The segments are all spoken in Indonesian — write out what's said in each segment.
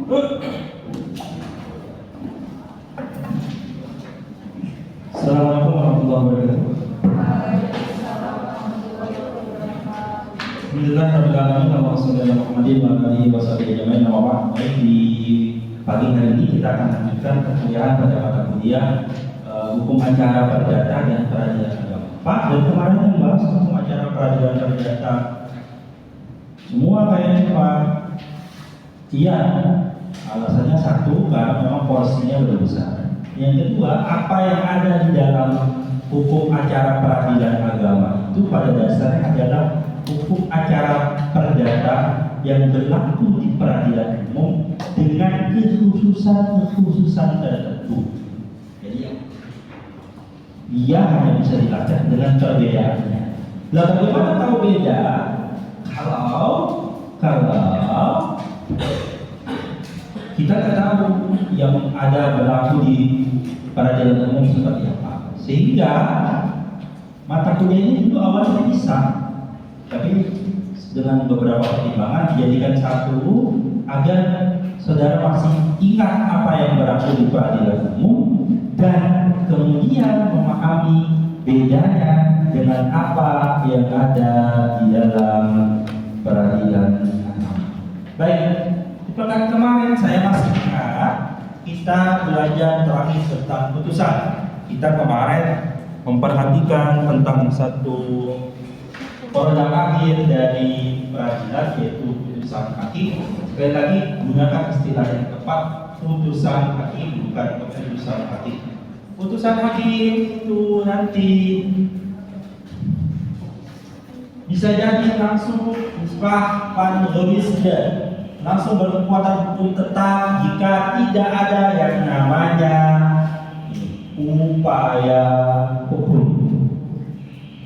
Assalamualaikum warahmatullahi wabarakatuh. Alhamdulillahirrahmanirrahim. Allahumma Muhammadin wa alihi wa sahbihi ajma'in. Baik, di pagi hari ini kita akan lanjutkan perkuliahan pada mata kuliah hukum acara perdata dan peradilan agama. Pak, dan kemarin yang bahas hukum acara peradilan perdata semua kayaknya Pak. Iya, alasannya satu karena memang porsinya lebih besar. Yang kedua, apa yang ada di dalam hukum acara peradilan agama itu pada dasarnya adalah hukum acara perdata yang berlaku di peradilan umum dengan kekhususan tertentu. Jadi dia hanya bisa dilacak dengan perbedaannya. Lalu bagaimana tahu beda? Kalau kita tidak tahu yang ada berlaku di peradilan umum seperti apa, sehingga mata kuliah ini dulu awalnya bisa, tapi dengan beberapa pertimbangan dijadikan satu agar saudara masih ingat apa yang berlaku di peradilan umum dan kemudian memahami bedanya dengan apa yang ada di dalam peradilan agama. Baik. Pekan kemarin saya masih ingat kita belajar terakhir tentang putusan. Kita kemarin memperhatikan tentang satu produk akhir dari peradilan, yaitu putusan hakim. Sekali lagi gunakan istilah yang tepat, putusan hakim, bukan keputusan hakim. Putusan hakim itu nanti bisa jadi langsung musbah pan langsung berkekuatan hukum tetap jika tidak ada yang namanya upaya hukum.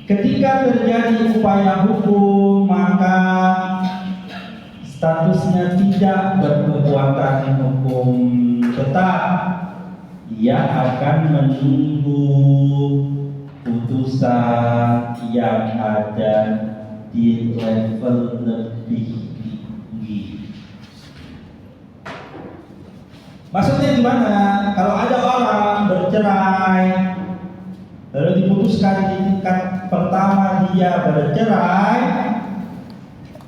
Ketika terjadi upaya hukum, maka statusnya tidak berkekuatan hukum tetap. Ia akan menunggu putusan yang ada di level lebih tinggi. Maksudnya gimana? Kalau ada orang bercerai lalu diputuskan di tingkat pertama dia bercerai,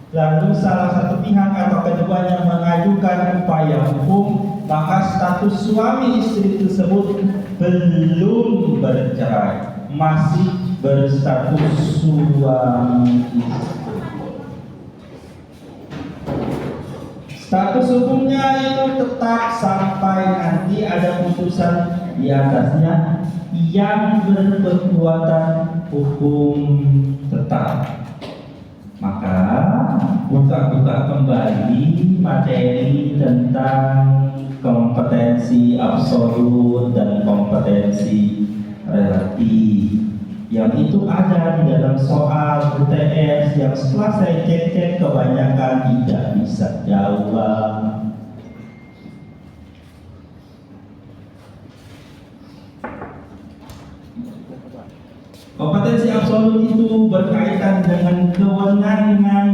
lalu salah satu pihak atau keduanya mengajukan upaya hukum, maka status suami istri tersebut belum bercerai, masih berstatus suami istri. Status hukumnya itu tetap sampai nanti ada putusan di atasnya yang berkekuatan hukum tetap. Maka buka kembali materi tentang kompetensi absolut dan kompetensi relatif, yang itu ada di dalam soal UTS yang setelah saya cek kebanyakan tidak bisa jawab. Kompetensi absolut itu berkaitan dengan kewenangan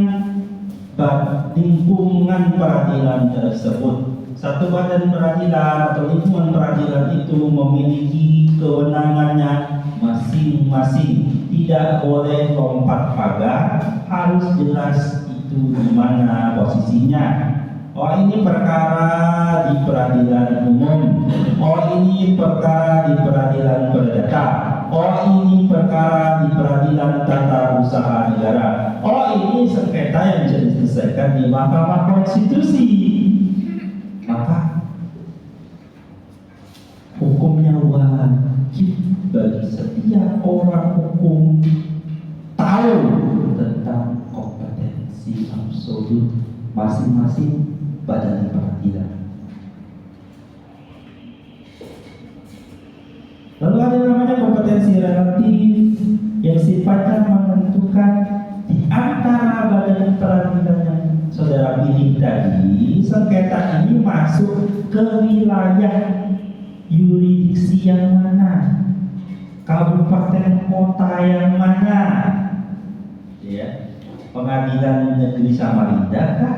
lingkungan peradilan tersebut. Satu badan peradilan atau lingkungan peradilan itu memiliki kewenangannya masing-masing, tidak boleh lompat pagar, harus jelas itu di mana posisinya. Oh, ini perkara di peradilan umum, oh ini perkara di peradilan perdata, oh ini perkara di peradilan tata usaha negara, oh ini sengketa yang bisa diselesaikan di Mahkamah Konstitusi. Maka hukumnya wajib bagi setiap orang hukum tahu tentang kompetensi absolut masing-masing badan peradilan. Lalu ada namanya kompetensi relatif yang sifatnya menentukan di antara badan peradilan yang saudara pilih tadi, sengketa ini masuk ke wilayah yurisdiksi yang mana, kabupaten kota yang mana, ya, pengadilan negeri Samarinda kah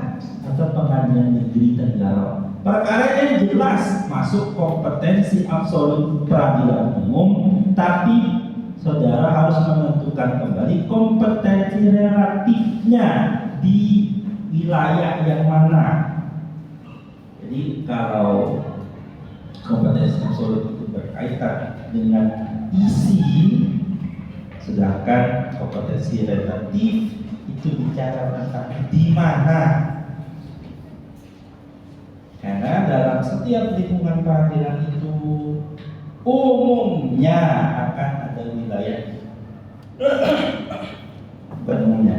atau pengadilan negeri Tenggarong? Perkara yang jelas masuk kompetensi absolut peradilan umum, tapi saudara harus menentukan kembali kompetensi relatifnya di wilayah yang mana. Jadi kalau kompetensi absolut itu berkaitan dengan isi, sedangkan kompetensi relatif itu bicara tentang di mana. Karena dalam setiap lingkungan peradilan itu umumnya akan ada wilayah, bukan umumnya,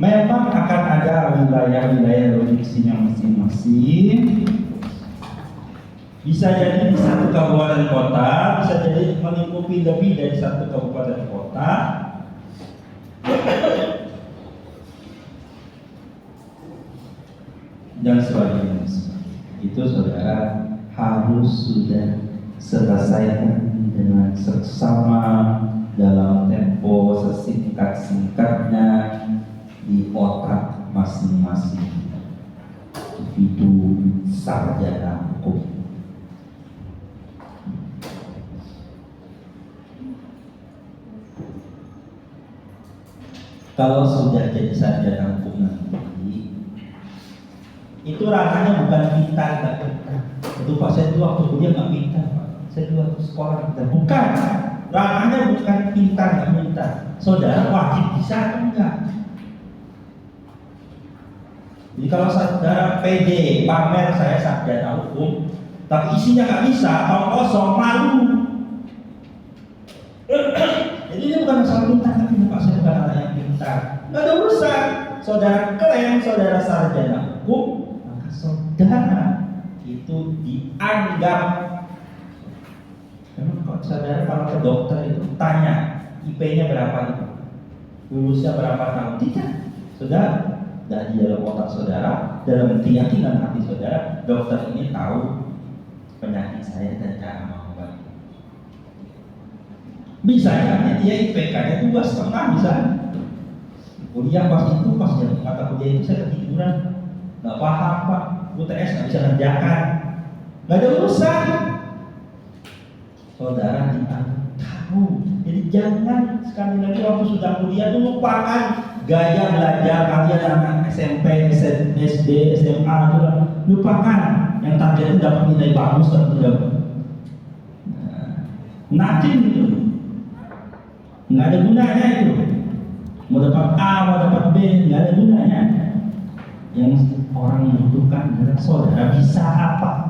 memang akan ada wilayah-wilayah jurisdiksinya masing-masing. Bisa jadi di satu kabupaten kota, bisa jadi melingkupi lebih dari satu kabupaten kota. Dan sebagainya. Itu saudara harus sudah selesaikan dengan seksama dalam tempo sesingkat-singkatnya di otak masing-masing individu sarjana hukum. Kalau sudah jadi sarjana hukum nanti, itu ranahnya bukan pintar, nggak pintar. Itu Pak, saya dulu waktu kuliah nggak pintar, Pak. Saya dulu waktu sekolah pintar. Bukan, ranahnya bukan pintar nggak pintar. Saudara wajib bisa atau enggak? Jadi kalau saudara PD pamer saya sarjana hukum, tapi isinya nggak bisa, atau kosong, malu. Jadi ini bukan masalah pintar, tapi Pak, saya bukan anak yang pintar. Nggak ada urusan. Saudara klaim saudara sarjana hukum, saudara itu dianggap, memang kalau saudara kalau ke dokter itu tanya IP-nya berapa itu, lulusnya berapa tahun, tidak. Saudara, dari dalam otak saudara, dalam keyakinan hati saudara, dokter ini tahu penyakit saya dan cara mengobati. Bisa ya, dia IPK-nya 2,5 bisa. Kuliah pas mata kuliah itu saya ketiduran, nggak paham Pak, UTS nggak bisa ngerjakan, nggak ada urusan. Saudara tidak tahu. Jadi jangan sekali lagi waktu sudah kuliah itu lupakan gaya belajar kalian anak SMP, SD, SMA itu lupakan. Yang targetnya dapat nilai bagus dan tidak. Nanti itu nggak ada gunanya itu. Mau dapat A, mau dapat B, nggak ada gunanya. Yang orang membutuhkan adalah saudara bisa apa.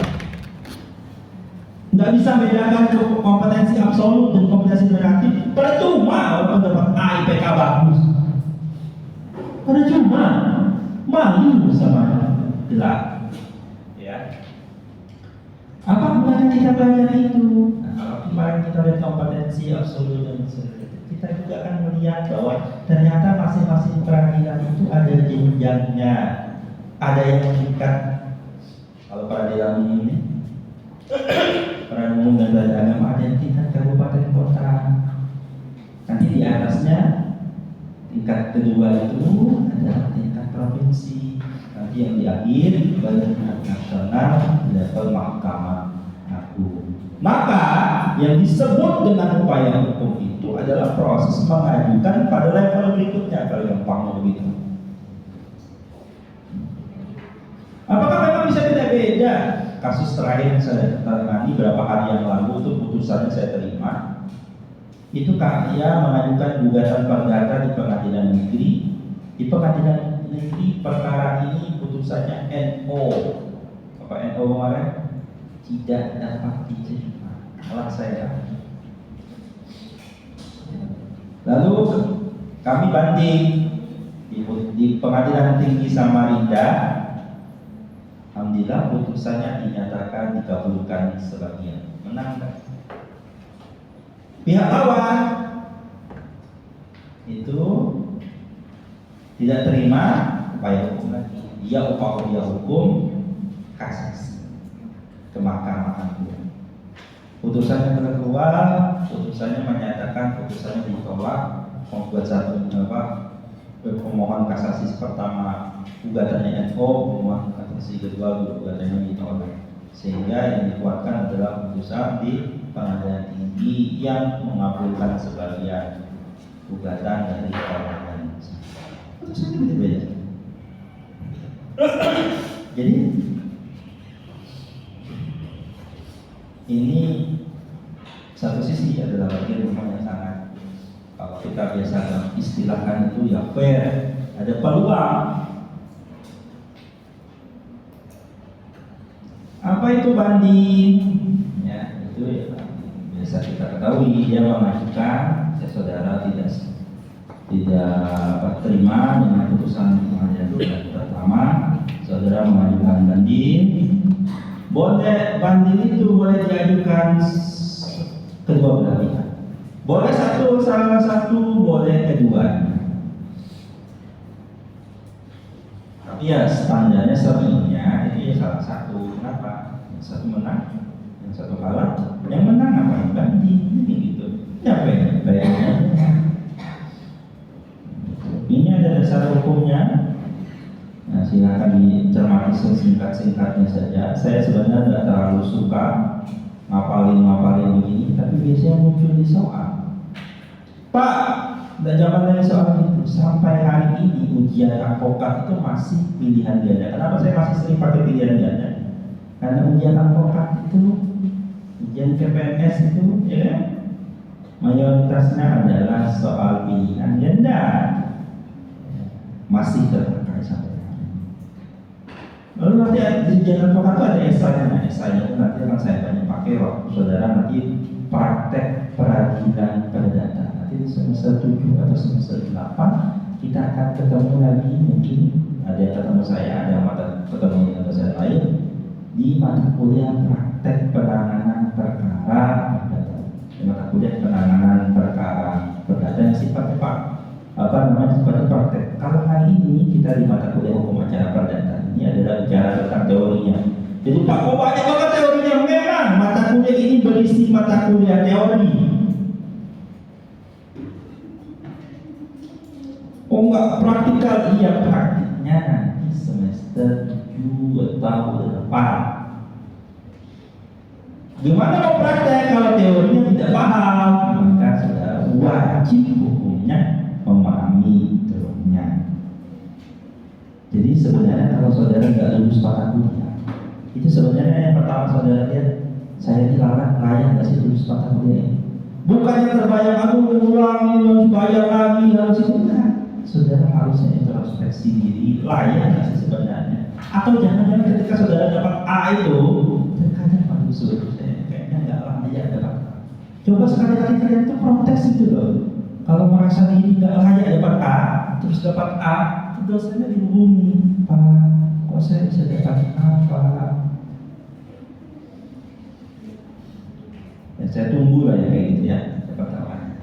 Nggak bisa bedakan kompetensi absolut dan kompetensi relatif. Percuma orang dapat A, IPK bagus. Percuma, malu sama gelap. Ya. Apa gunanya kita belajar itu? Nah, kalau kemarin kita lihat kompetensi absolut dan relatif, kita juga akan melihat bahwa ternyata masing-masing peradilan itu ada jenjangnya. Ada yang meningkat. Kalau peradilan umum ini, peradilan umum dan peradilan agama ada yang tingkat kabupaten kota. Nanti di atasnya tingkat kedua itu adalah tingkat provinsi. Nanti yang di akhir badan nasional di level mahkamah agung. Maka yang disebut dengan upaya hukum itu adalah proses mengajukan pada level berikutnya, kalau gampang begitu. Apakah memang bisa beda-beda? Kasus terakhir yang saya tangani beberapa hari yang lalu itu putusannya saya terima. Itu dia mengajukan gugatan perdata di pengadilan negeri. Di pengadilan negeri perkara ini putusannya NO. Bapak NO kemarin tidak dapat diterima. Malah saya. Lalu kami banding di pengadilan tinggi Samarinda. Alhamdulillah putusannya dinyatakan dikabulkan sebagian, menang. Pihak lawan itu tidak terima upaya hukum lagi. Dia upaya hukum kasasi ke Mahkamah Agung. Putusannya keluar, putusannya menyatakan putusannya ditolak, membuat satu pemohon kasasi pertama gugatannya NO, pemohon kasasi kedua gugatannya ditolak. sehingga yang dikuatkan adalah putusan di pengadilan tinggi yang mengabulkan sebagian gugatan dari permohonan. Putusannya beda-beda. Jadi ini satu sisi adalah bagian rumah yang sangat, kalau kita biasa istilahkan itu ya fair, ada peluang. Apa itu banding? Ya, itu ya, biasa kita ketahui dia mengajukan saudara tidak terima dengan putusan pengadilan tinggi pertama, saudara mengajukan banding. Boleh banding itu boleh diajukan kedua belah pihak. Boleh salah satu, boleh keduanya. Tapi ya standarnya sebenarnya itu ya salah satu. Kenapa? Yang satu menang, yang satu kalah. Yang menang apa? Banding gitu. Ya baiknya. Ini ada dasar hukumnya. Nah, silakan dicermati singkat-singkatnya saja. Saya sebenarnya tidak terlalu suka ngapalin begini, tapi biasanya muncul di soal. Pak, tidak zaman dari soal itu sampai hari ini ujian advokat itu masih pilihan ganda. Kenapa saya masih sering pakai pilihan ganda? Karena ujian advokat itu, ujian PPNS itu, ya, mayoritasnya adalah soal pilihan ganda. Masih terpakai sampai hari ini. Lalu nanti di ujian advokat itu ada esainya. Nah, esainya itu nanti akan saya banyak pakai waktu saudara nanti praktek peradilan perdata. Nanti di semester 7 atau semester 8 kita akan ketemu lagi, mungkin ada yang ketemu saya, ada yang ketemu dengan dosen lain di mata kuliah praktek penanganan perkara perdata. Di mata kuliah penanganan perkara perdata yang sifatnya sifatnya praktek. Kalau hari ini kita di mata kuliah hukum acara perdata ini adalah bicara tentang teorinya. Jadi Pak, kok banyak banget teorinya? Memang mata kuliah ini berisi mata kuliah teori. Oh enggak praktikal, iya praktiknya nanti semester 7 atau 8. Gimana mau praktek kalau teorinya tidak paham? Maka sudah wajib hukumnya memahami teorinya. Jadi sebenarnya kalau saudara nggak lulus mata kuliah, itu sebenarnya yang pertama saudara lihat, saya ini layak nggak sih lulus mata kuliah ini? Bukan yang terbayang aku ulang, harus bayar lagi, harus itu enggak. Saudara harusnya introspeksi diri, layak nggak sih sebenarnya? Atau jangan-jangan ketika saudara dapat A itu, terkadang aduh saya kayaknya nggak layak dapat A. Coba sekali-kali kalian tuh protes itu loh. Kalau merasa diri nggak layak dapat A, terus dapat A, dosennya dihubungi, Pak, kok saya bisa dapat apa? Ya, saya tunggu lah ya kayak gitu ya, dapat tawaran.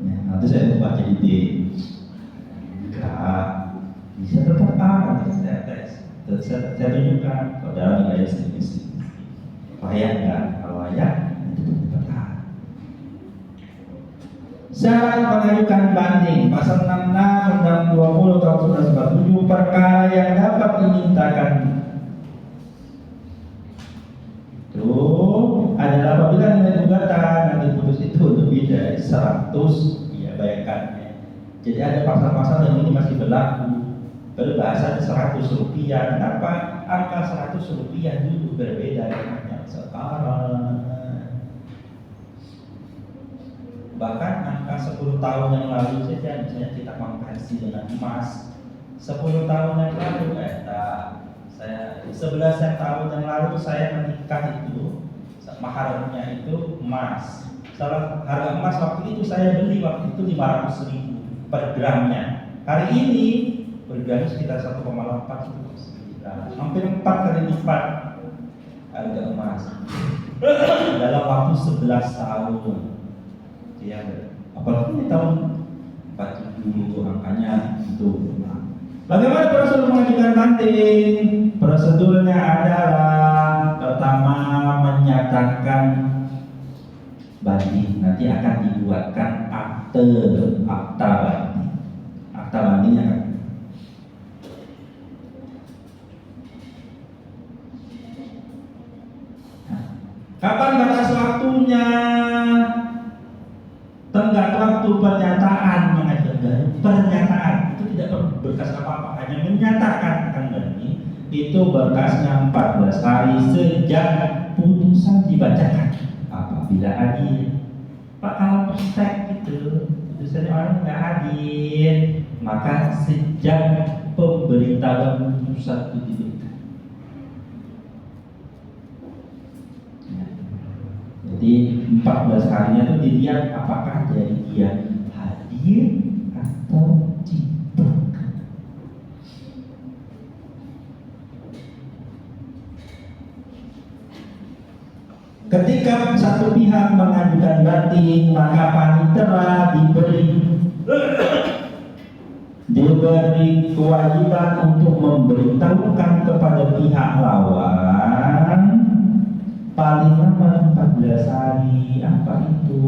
Ya, nanti saya baca di D, enggak bisa dapat A, nanti saya tes, saya tunjukkan, saudara nilainya sedikit-sedikit. Layak nggak? Kalau layak, nanti dapat A. Syarat mengajukan banding pasal 66 Undang 20 tahun 1947 perkara yang dapat dimintakan itu adalah apabila nilai gugatan yang diputus itu lebih dari 100, ya bayangkan ya. Jadi ada pasal-pasal yang ini masih berlaku, berbahasa 100 rupiah. Kenapa angka 100 rupiah dulu berbeda dengan yang sekarang? Bahkan angka 10 tahun yang lalu saja, misalnya kita konversi dengan emas 10 tahun yang lalu, saya 11 tahun yang lalu saya menikah itu maharnya itu emas. Salah harga emas waktu itu saya beli waktu itu 500.000 per gramnya. Hari ini bergramnya sekitar 1,8 itu, hampir 4 kali lipat harga emas dalam waktu 11 tahun. Ya, apalagi tahun 47 angkanya itu. Bagaimana prosedur mengajukan banding? Prosedurnya adalah pertama menyatakan banding. Nanti akan dibuatkan akta banding. Akta bandingnya Kapan batas waktunya? Tenggat waktu pernyataan mengajukan pernyataan itu tidak perlu berkas apa-apa, hanya menyatakan akan banding. Itu berkasnya 14 hari sejak putusan dibacakan. Apabila hadir, Pak, kalau persek gitu, putusannya orang nggak hadir, maka sejak pemberitahuan putusan itu diberikan. Jadi 14 harinya itu dilihat apakah dari dia hadir atau tidak. Ketika satu pihak mengajukan banding, maka panitera diberi kewajiban untuk memberitahukan kepada pihak lawan paling lama 14 hari. Apa itu?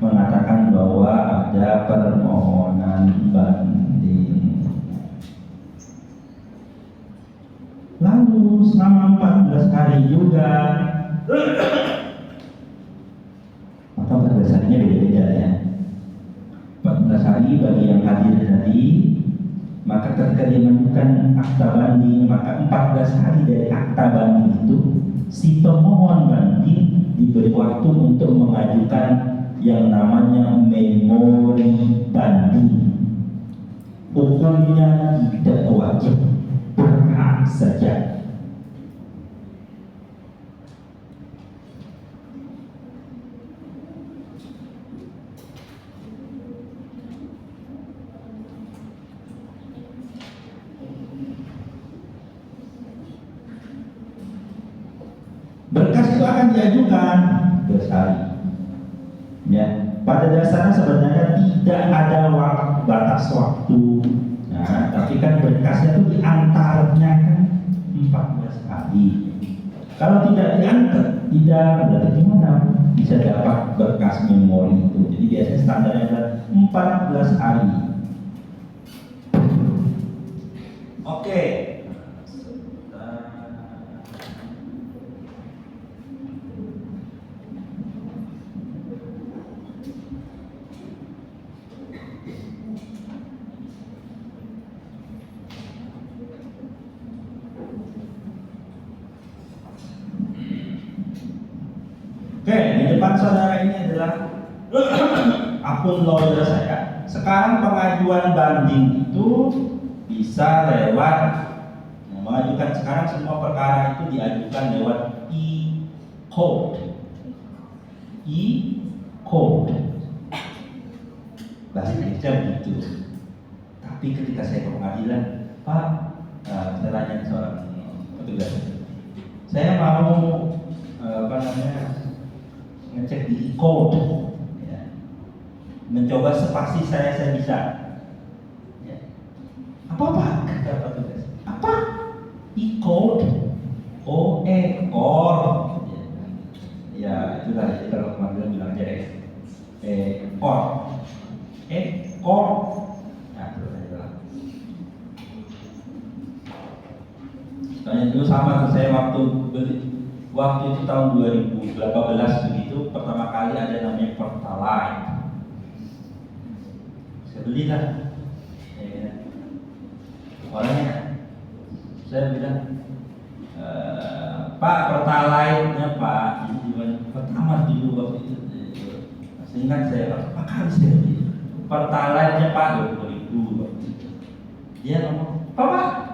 Mengatakan bahwa ada permohonan banding. Lalu selama 14 hari juga maka 14 harinya beda-beda ya. 14 hari bagi yang hadir tadi, maka ketika dia mengajukan akta banding, maka 14 hari dari akta banding itu si pemohon banding diberi waktu untuk mengajukan yang namanya memori banding. Hukumnya tidak wajib, berhak saja. Berkas itu akan diajukan bersari. Ya, pada dasarnya sebenarnya tidak ada batas waktu. Nah, tapi kan berkasnya itu diantaranya kan 14 hari. Kalau tidak diantar, tidak berarti gimana bisa dapat berkas memori itu. Jadi biasanya standarnya adalah 14 hari. Oke. Oke, di depan saudara ini adalah akun lawyer saya. Sekarang pengajuan banding itu bisa lewat mengajukan sekarang semua perkara itu diajukan lewat e-code. E-code. Bahasa Indonesia begitu. Tapi ketika saya ke pengadilan, Pak, saya tanya seorang petugas, saya mau ngecek di e-code, ya. Mencoba spasi saya bisa. Ya. Apa kata petugas? Apa? E-code? Oh, ekor. Ya, itulah jadi kalau kemarin bilang aja ekor. Ekor. Nah, terus saya bilang. Soalnya dulu sama saya waktu itu tahun 2018 begitu, pertama kali ada namanya Pertalite. Saya belilah. Orangnya saya bilang, Pak, Pertalite-nya Pak, ini pertama dulu waktu itu. Seingat saya, berapa kali saya beli Pertalite-nya Pak 20.000 waktu itu. Dia ngomong, Pak,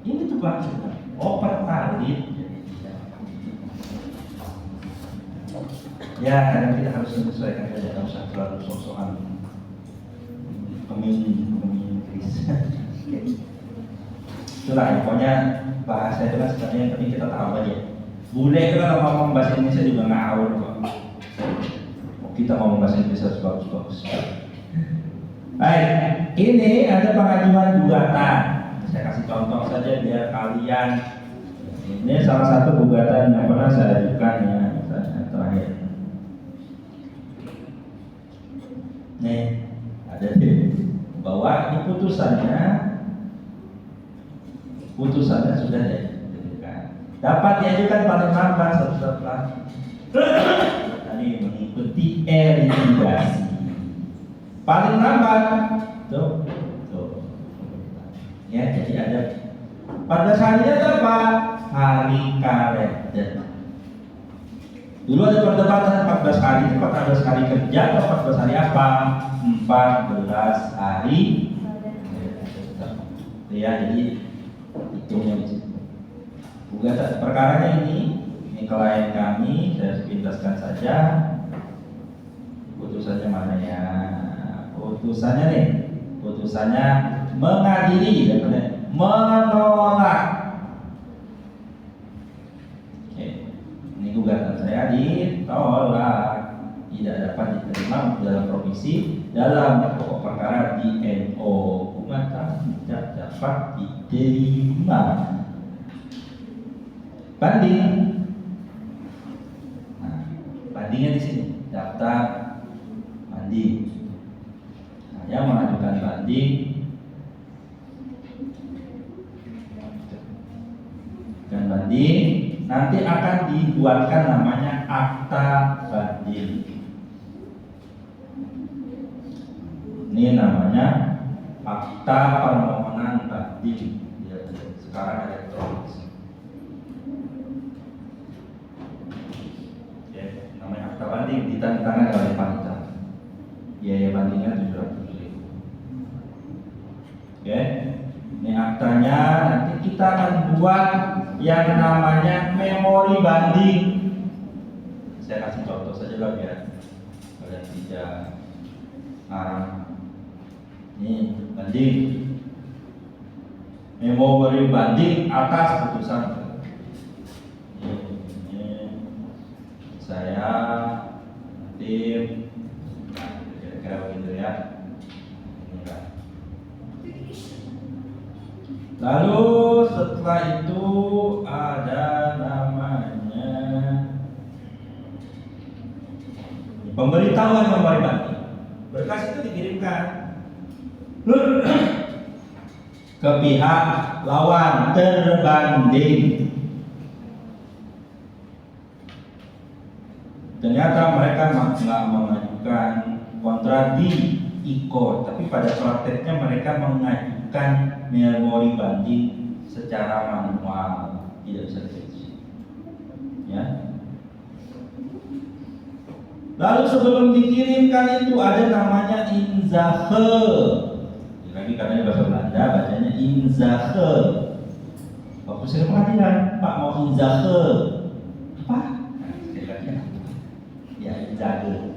ini tuh Pak, oh Pertalite. Ya, kadang kita harus menyesuaikan saja, tidak usah terlalu sok-sokan Inggris. Itulah, pokoknya bahasa itu kan sebenarnya yang penting kita tahu aja. Bule itu kalau ngomong bahasa Indonesia juga ngawur kok. Kita ngomong bahasa Indonesia harus bagus-bagus. Baik, ini ada pengajuan gugatan. Saya kasih contoh saja biar kalian. Ini salah satu gugatan yang pernah saya ajukan ya, terakhir. Nih, ada bahwa ini putusannya sudah diberikan. dapat diajukan paling lambat 1 tadi mengikuti litigasi. Paling lambat tuh. Ya, jadi ada 14 harinya itu apa? Hari kalender. Dulu ada perdebatan 14 hari itu 14 hari kerja atau 14 hari apa? 14 hari. Ya, jadi hitungnya di situ. Gugatan perkaranya ini klien kami, saya pintaskan saja. Putusannya mana ya? Putusannya nih. Putusannya mengadili, menolak. Oke. Ini gugatan saya ditolak, tidak dapat diterima dalam provisi dalam pokok perkara di NO. Gugatan tidak dapat diterima. Banding. Nah, bandingnya di sini. Daftar banding. Nah, yang mengajukan banding nanti akan dibuatkan namanya akta banding. Ini namanya akta permohonan banding. Sekarang elektronik. Namanya akta banding ditandatangani oleh panitia. Biaya bandingnya 700.000. Oke, ini aktanya. Nanti kita akan buat yang namanya memori banding. Saya kasih contoh saja lah biar kalian tidak ngarang. Ini banding, memori banding atas putusan. Saya tim, kira-kira begitu ya. Lalu setelah itu ada namanya pemberitahuan memori banding. Berkas itu dikirimkan ke pihak lawan terbanding. Ternyata mereka nggak mengajukan kontra di IKO, tapi pada prakteknya mereka mengajukan memori banding secara manual, tidak bisa direvisi. Ya. Lalu sebelum dikirimkan itu ada namanya inzahe. Lagi karena bahasa Belanda bacanya inzahe. Waktu saya pengadilan, Pak mau inzahe apa? Ya inzahe.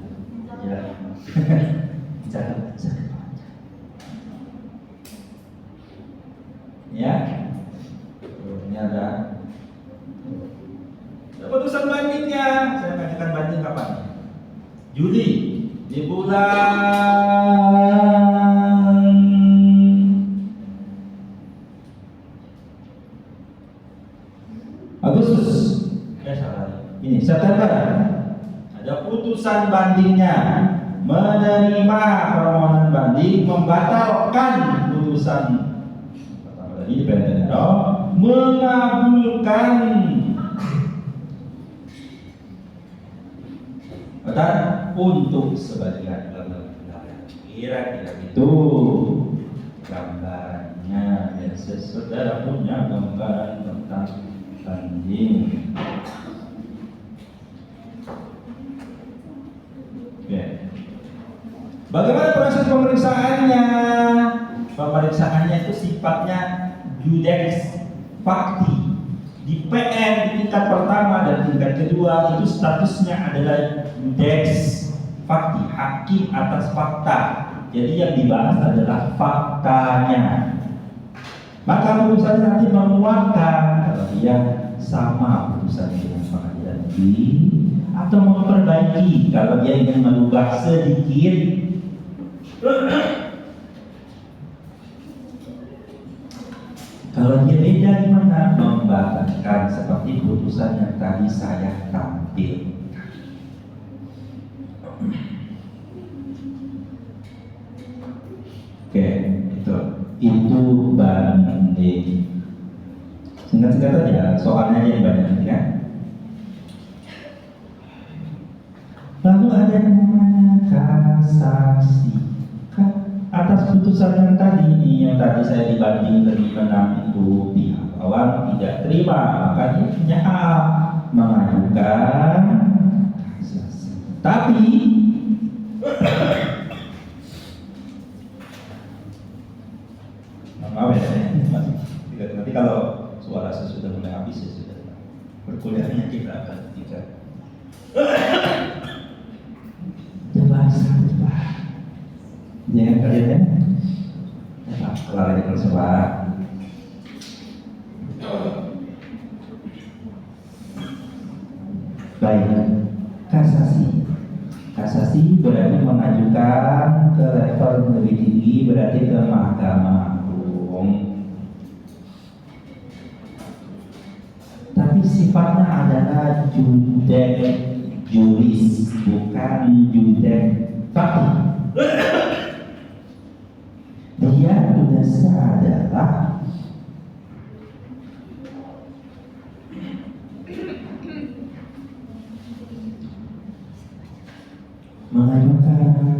Ya, ini ada putusan bandingnya. Saya mengajukan banding kapan? Juli, di bulan Agustus. Salah. Ini September. Ada putusan bandingnya. Menerima permohonan banding, membatalkan putusan pertama tadi Pendero, mengabulkan untuk sebagian kira-kira itu gambarnya. Dan saudara punya gambaran tentang banding. Bagaimana proses pemeriksaannya? Pemeriksaannya itu sifatnya judex fakti. Di PN di tingkat pertama dan tingkat kedua itu statusnya adalah judex fakti, hakim atas fakta. Jadi yang dibahas adalah faktanya. Maka putusannya nanti menguatkan kalau dia sama putusan dengan pengadilan negeri, atau memperbaiki kalau dia ingin merubah sedikit. Kalau dia beda gimana? Membatalkan seperti putusan yang tadi saya tampilkan. Oke, itu banding. Singkat-singkat aja, soalnya aja yang banyak ya. Lalu ada yang namanya kasasi. Atas putusan yang tadi ini, yang tadi saya dibanding dari menang itu pihak lawan tidak terima, maka dia punya hak mengajukan kasasi. Tapi maaf ya, nanti kalau suara saya sudah mulai habis ya sudah berkuliahnya kita ketika jangan kalian ya, kelar aja kalau sebab. Baik, kasasi. Kasasi berarti mengajukan ke level yang lebih tinggi, berarti ke Mahkamah Agung. Tapi sifatnya adalah judek juris, bukan judek fakih. Dia tugasnya adalah mengajukan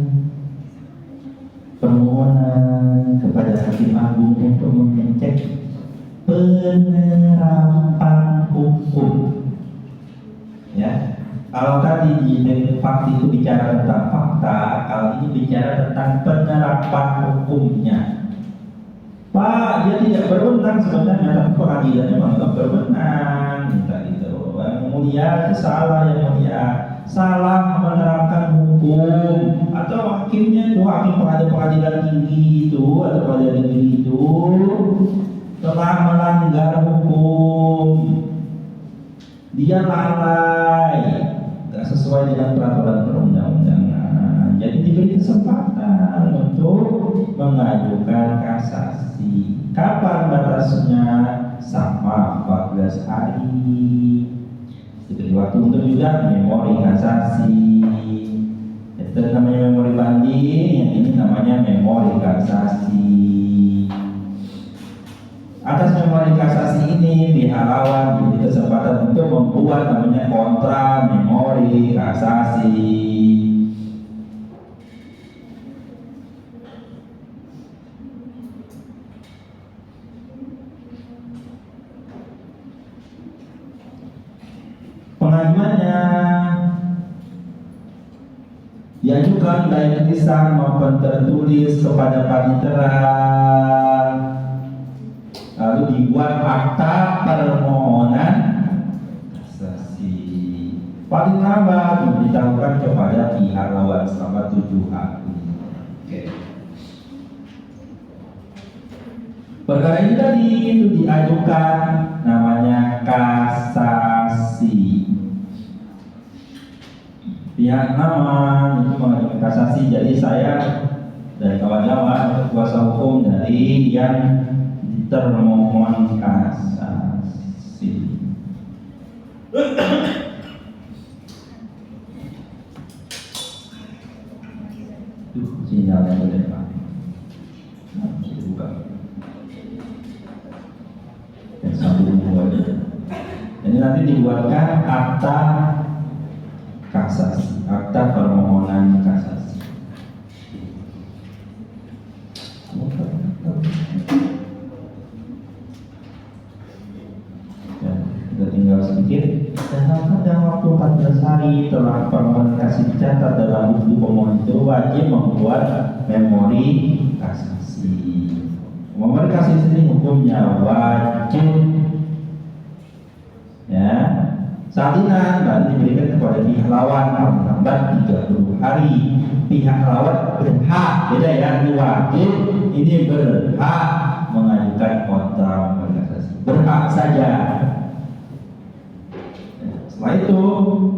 permohonan kepada Hakim Agung untuk mengecek penerapan hukum. Ya, kalau tadi di fakta itu bicara tentang fakta, kalau ini bicara tentang penerapan hukumnya. Pak, dia tidak berwenang sebenarnya, tapi pengadilannya menganggap berwenang, minta gitu. Yang mulia itu salah, yang mulia salah menerapkan hukum, atau hakimnya itu hakim pengadilan tinggi itu atau pengadilan negeri itu telah melanggar hukum. Dia lalai, tidak sesuai dengan peraturan perundang-undangan. Jadi diberi kesempatan untuk mengajukan kasasi. Kapan batasnya? Sama 14 hari. Diberi waktu untuk juga memori kasasi. Itu namanya memori banding, yang ini namanya memori kasasi. Atas memori kasasi ini pihak lawan diberi kesempatan untuk membuat namanya kontra memori kasasi. Pengajuannya diajukan baik tulisan maupun tertulis kepada panitera, lalu dibuat akta permohonan kasasi. Paling lambat diberitahukan kepada pihak lawan selama 7 hari. Perkara ini tadi itu diajukan namanya kasasi. Pihak nama itu mengajukan kasasi. Jadi saya dari kawan-kawan kuasa hukum dari yang termohon kasasi. Sinyalnya boleh Pak. Dibuka. Yang sambung aja. Ini nanti dibuatkan akta kasasi, akta permohonan kasasi. Ya, sudah tinggal sedikit. Dalam waktu 14 hari telah permohonan kasasi dicatat dalam buku pemohon itu wajib membuat memori kasasi. Memori kasasi ini hukumnya wajib. Ya, salinan baru diberikan kepada pihak lawan paling lambat 30 hari. Pihak lawan berhak, beda ya, ini wajib, ini berhak mengajukan kontra memori kasasi. Berhak saja. Setelah itu,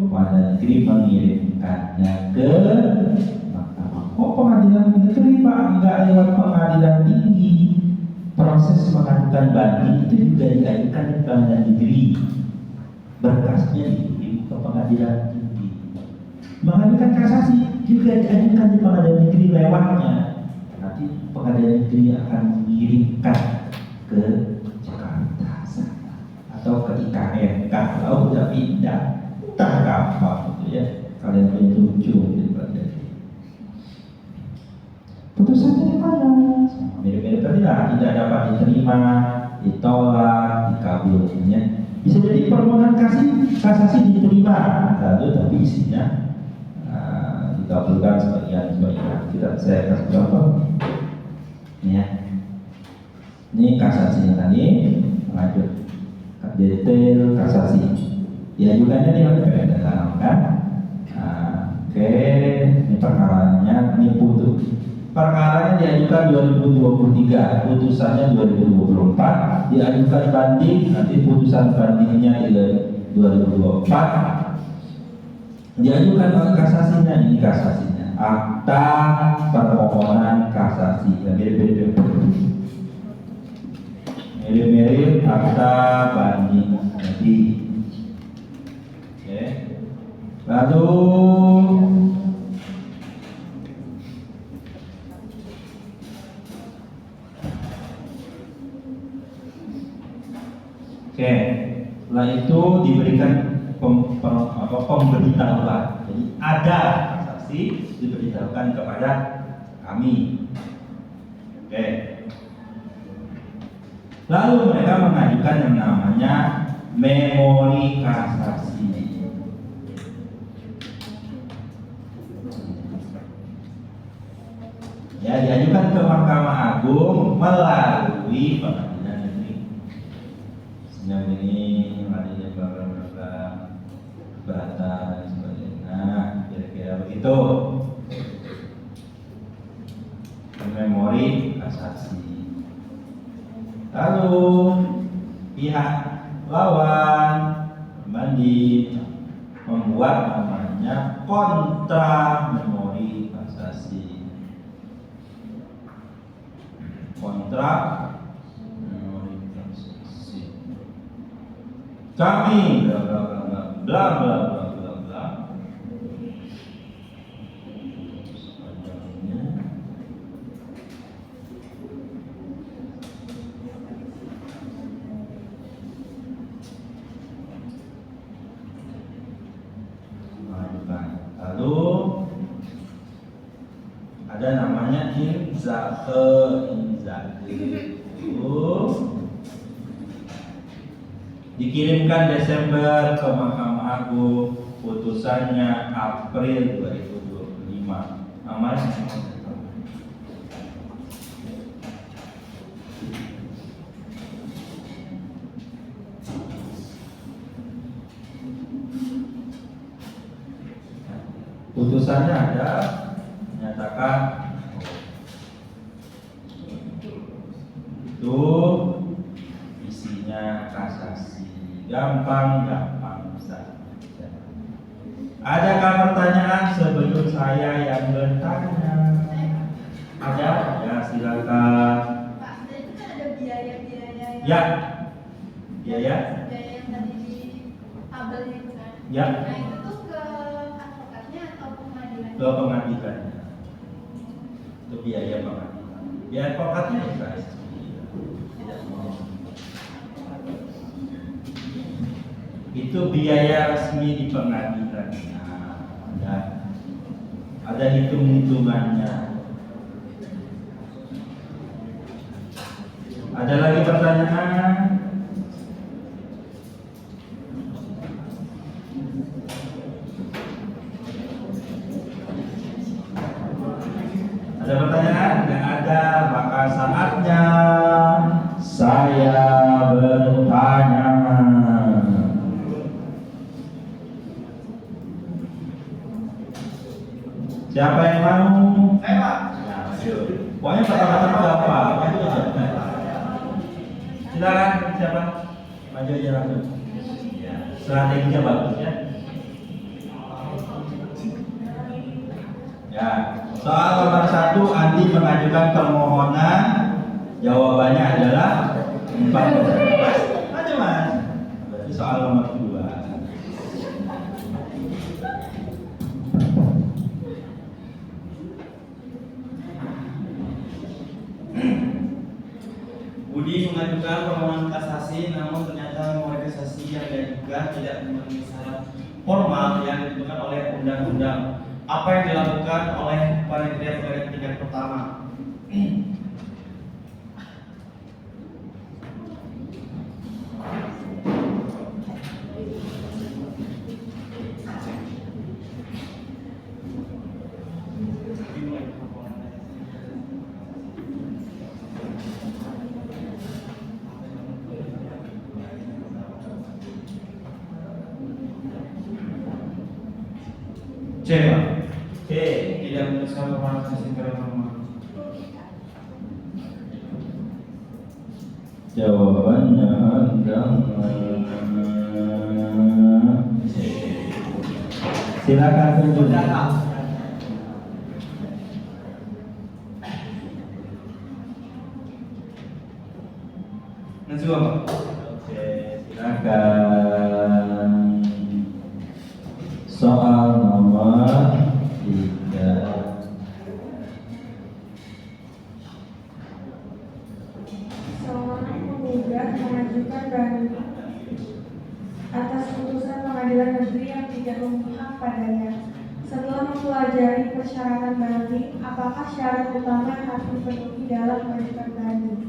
pengadilan negeri mengirimkannya ke mahkamah. Oh, pengadilan negeri Pak, enggak lewat pengadilan tinggi. Proses mengajukan banding itu juga diajukan di pengadilan negeri. Berkasnya dikirim ke pengadilan tinggi. Mengajukan kasasi juga diajukan di pengadilan negeri lewatnya. Nanti pengadilan negeri akan mengirimkan ke Jakarta sana. KRK, kalau udah pindah, tak gampang gitu ya. Kalian punya lucu gitu aja. Putusannya di mana? Mirip-mirip tadi lah, tidak dapat diterima, ditolak, dikabulkan ya. Bisa jadi permohonan kasasi diterima, lalu tapi isinya dikabulkan sebagian. Saya kasih contoh. Ya. Ini kasasinya tadi, lanjut detail kasasi. Diajukannya di PN dalam kan? Oke, ini perkaranya, ini perkaranya diajukan 2023, putusannya 2024, diajukan banding, nanti putusan bandingnya di 2024, diajukan kasasinya, ini kasasinya, akta permohonan kasasi, ya mirip-mirip akta banding nanti. Oke. Lalu setelah itu diberikan pemberitahuan. Jadi ada kasasi diberitahukan kepada kami. Oke. Lalu mereka mengajukan yang namanya memori kasasi. Ya, diajukan ke Mahkamah Agung melalui pengadilan negeri. Senyum ini melalui berata dan sebagainya, kira-kira begitu. Memori kasasi. Lalu pihak lawan banding membuat namanya kontra memori kasasi. Kontra memori kasasi. Kami bla bla bla bla bla bla bla bla. Lalu ada namanya inzake itu dikirimkan Desember ke Mahkamah Agung, putusannya April 2025. Namanya putusannya ada menyatakan itu isinya kasasi, gampang saja. Adakah pertanyaan sebelum saya yang bertanya? Ada? Ya silakan. Pak, itu kan ada biaya-biaya yang Ya. Biaya yang tadi di tabel itu kan? Ya. Nah itu tuh ke advokatnya atau pengadilan? Ke pengadilan. Itu biaya pengadilan. Biaya advokatnya ya tidak mau. Itu biaya resmi di pengadilan. Nah, ada hitung-hitungannya. Ada lagi pertanyaan? Ada pertanyaan? Tidak ada, maka saatnya saya bertanya. Siapa yang mau? Saya Pak. Ya, ayo. Pokoknya pertama-tama berapa? Maju aja. Silakan, siapa? Maju aja langsung. Ya, strateginya bagus ya. Ya, soal nomor 1, Andi mengajukan permohonan. Jawabannya adalah 4. Mas, maju mas. Berarti soal nomor 2. Budi mengajukan permohonan kasasi, namun ternyata memori kasasi yang diajukan tidak memenuhi syarat formal yang ditentukan oleh undang-undang. Apa yang dilakukan oleh panitia pengadilan tingkat pertama? C, Pak. C. Tidak menuliskan permohonan kasasi kepada pemohon. Jawabannya adalah C. Silakan tunjuk. Najwa, Pak. Oke, silakan. Soal nomor 3. Seorang penggugat mengajukan banding atas putusan pengadilan negeri yang tidak memihak padanya. Setelah mempelajari persyaratan banding, apakah syarat utama yang harus dipenuhi dalam mengajukan banding?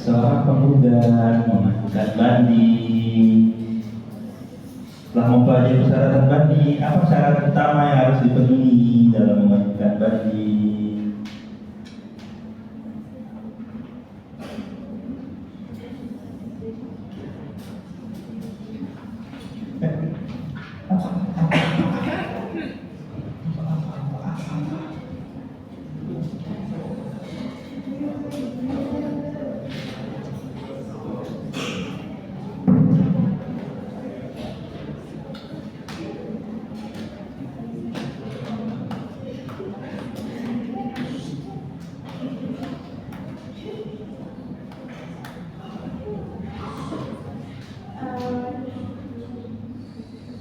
Seorang penggugat mengajukan banding. Setelah mempelajari persyaratan banding, apa syarat utama yang harus dipenuhi dalam mengajukan banding?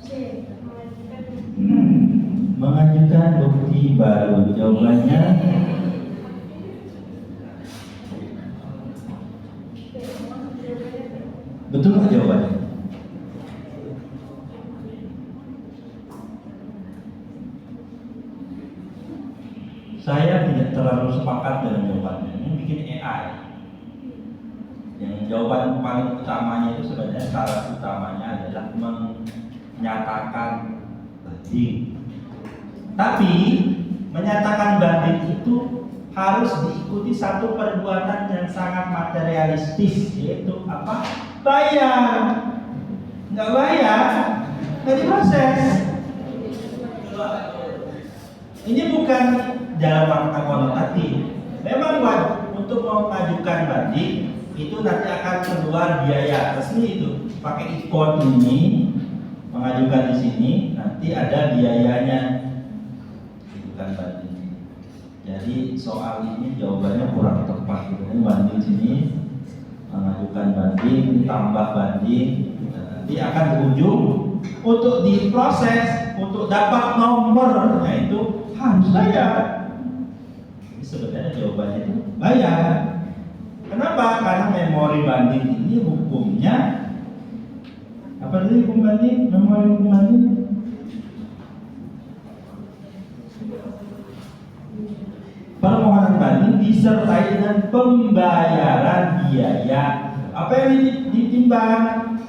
C. Mengajukan bukti baru. Jawabannya betul nggak jawabannya? Saya tidak terlalu sepakat dengan jawabannya. Ini bikin AI. Yang jawaban paling utamanya itu sebenarnya syarat utamanya adalah menyatakan banding. Tapi menyatakan banding itu harus diikuti satu perbuatan yang sangat materialistis, yaitu apa? Bayar. Nggak bayar, nggak diproses. Ini bukan dalam makna konotatif. Memang untuk mengajukan banding itu nanti akan keluar biaya resmi itu. Pakai ikon ini mengajukan di sini nanti ada biayanya. Ajukan banding. Jadi soal ini jawabannya kurang tepat. Ini banding sini mengajukan banding ditambah banding. Nanti akan berujung untuk diproses untuk dapat nomornya itu harus bayar. Jadi sebenarnya jawabannya itu bayar. Kenapa? Karena memori banding ini hukumnya apa tadi hukum banding? Memori hukum banding permohonan banding disertai dengan pembayaran biaya. Apa yang ditimbang?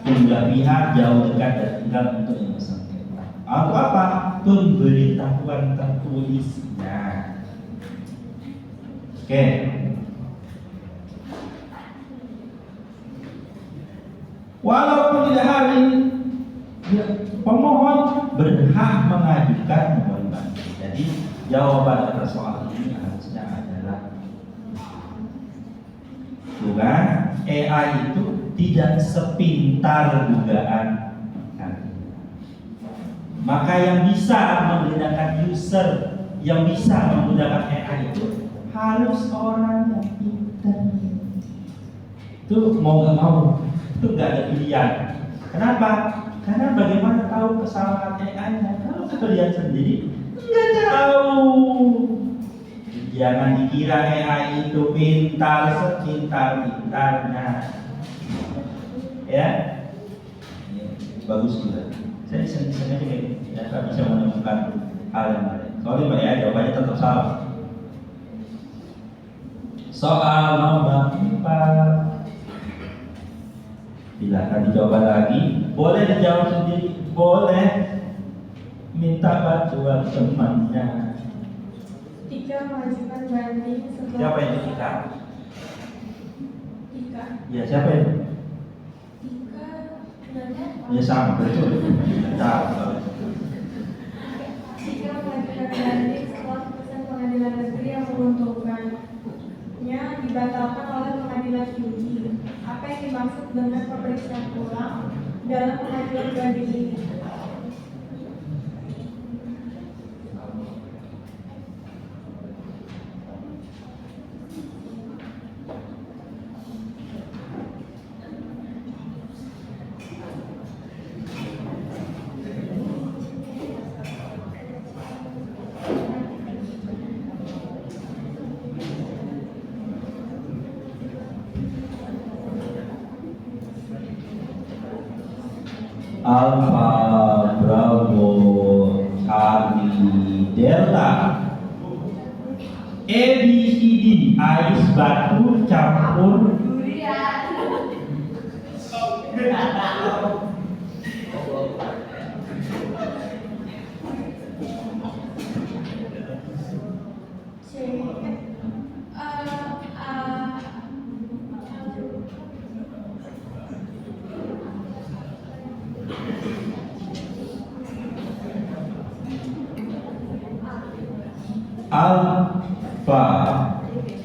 Jumlah pihak, jauh dekat dan tinggal untuk yang bersangkutan. Atau apa? Pemberitahuan tertulisnya. Oke. Walaupun tidak hari pemohon berhak mengajukan mohon banding. Jadi jawaban atas soal ini harusnya adalah bukan AI itu tidak sepintar dugaan nanti. Maka yang bisa membedakan user yang bisa menggunakan AI itu harus orang yang pintar. Itu mau nggak mau, itu nggak ada pilihan. Kenapa? Karena bagaimana tahu kesalahan AI-nya? Kalau kalian sendiri nggak tahu. Jangan dikira AI itu pintar sepintar-pintarnya. Ya, bagus juga. Saya sengaja kayak gitu, ya, saya bisa menemukan hal yang lain. Soalnya Mbak ya, jawabannya tetap salah. Soal nomor 4. Silakan dijawab lagi. Boleh dijawab sendiri, boleh minta bantuan temannya. Tika mengajukan banding setelah Siapa yang Tika? Tika. Ya siapa itu? Tika sebenarnya Ya sama betul. Tahu. Tika mengajukan banding setelah putusan pengadilan negeri yang menguntungkannya dibatalkan oleh pengadilan tinggi. Apa yang dimaksud dengan pemeriksaan ulang dalam pengajuan banding ini? Alpha Bravo Charlie Delta ABCD ais batu campur Durian. C. Alpha.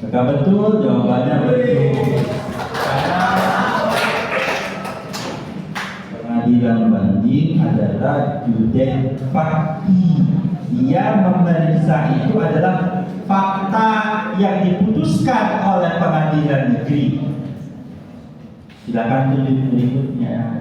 Maka betul, jawabannya betul. Karena pengadilan banding adalah judek fakti. Dia memeriksa itu adalah fakta yang diputuskan oleh pengadilan negeri. Silakan tunjuk berikutnya.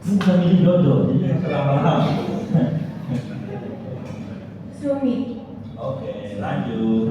Bukan milih jodoh, jadi lama-lama. Sumi. Oke, lanjut.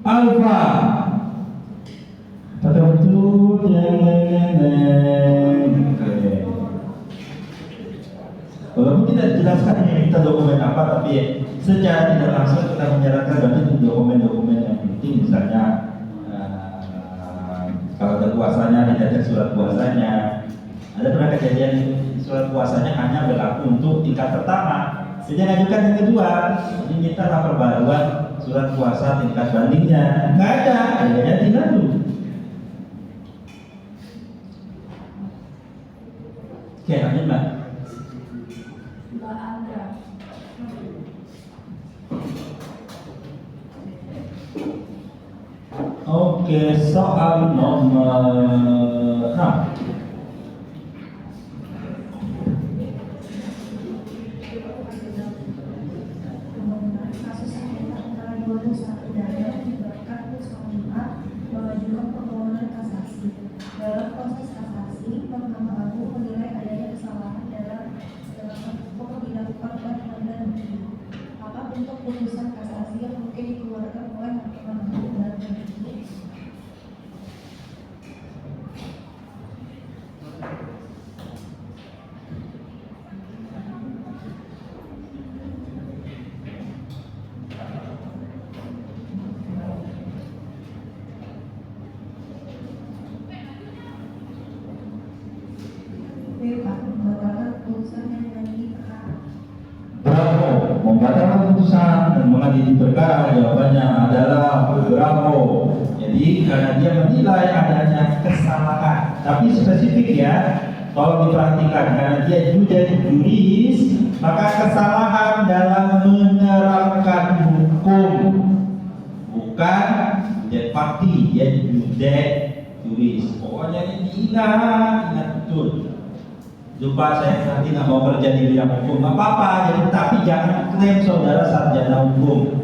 Alpha. Pada betul yang Oke. Walaupun tidak dijelaskan ini kita dokumen apa, tapi secara tidak langsung kita menyarankan berarti itu dokumen-dokumen yang penting, misalnya kalau ada puasanya dicatat surat puasanya. Ada pernah kejadian surat puasanya hanya berlaku untuk tingkat pertama. Jadi ajukan yang kedua, ini minta perbaruan surat puasa tingkat bandingnya. Nggak ada, adanya tidak dulu. Oke, lanjut Mbak. Mbak Angga. Oke, soal nomor 6. Kasus sengketa antara dua perusahaan udara menyebabkan perusahaan mengajukan permohonan kasasi. Dalam proses kasasi, Mahkamah Agung menilai adanya kesalahan dalam untuk putusan kasasi yang mungkin dikeluarkan oleh Mahkamah Pengadilan Negeri. B. Pak, membatalkan putusan yang menandai perkara. Bravo, membatalkan putusan dan mengadili perkara, jawabannya adalah bravo. Jadi karena dia menilai adanya kesalahan, tapi spesifik ya, tolong diperhatikan karena dia juris, maka kesalahan dalam menerapkan hukum, bukan judek fakti, dia judek juris. Pokoknya ini ingat betul. Lupa saya nanti nggak mau kerja di bidang hukum, nggak apa-apa. Jadi tapi jangan klaim saudara sarjana hukum.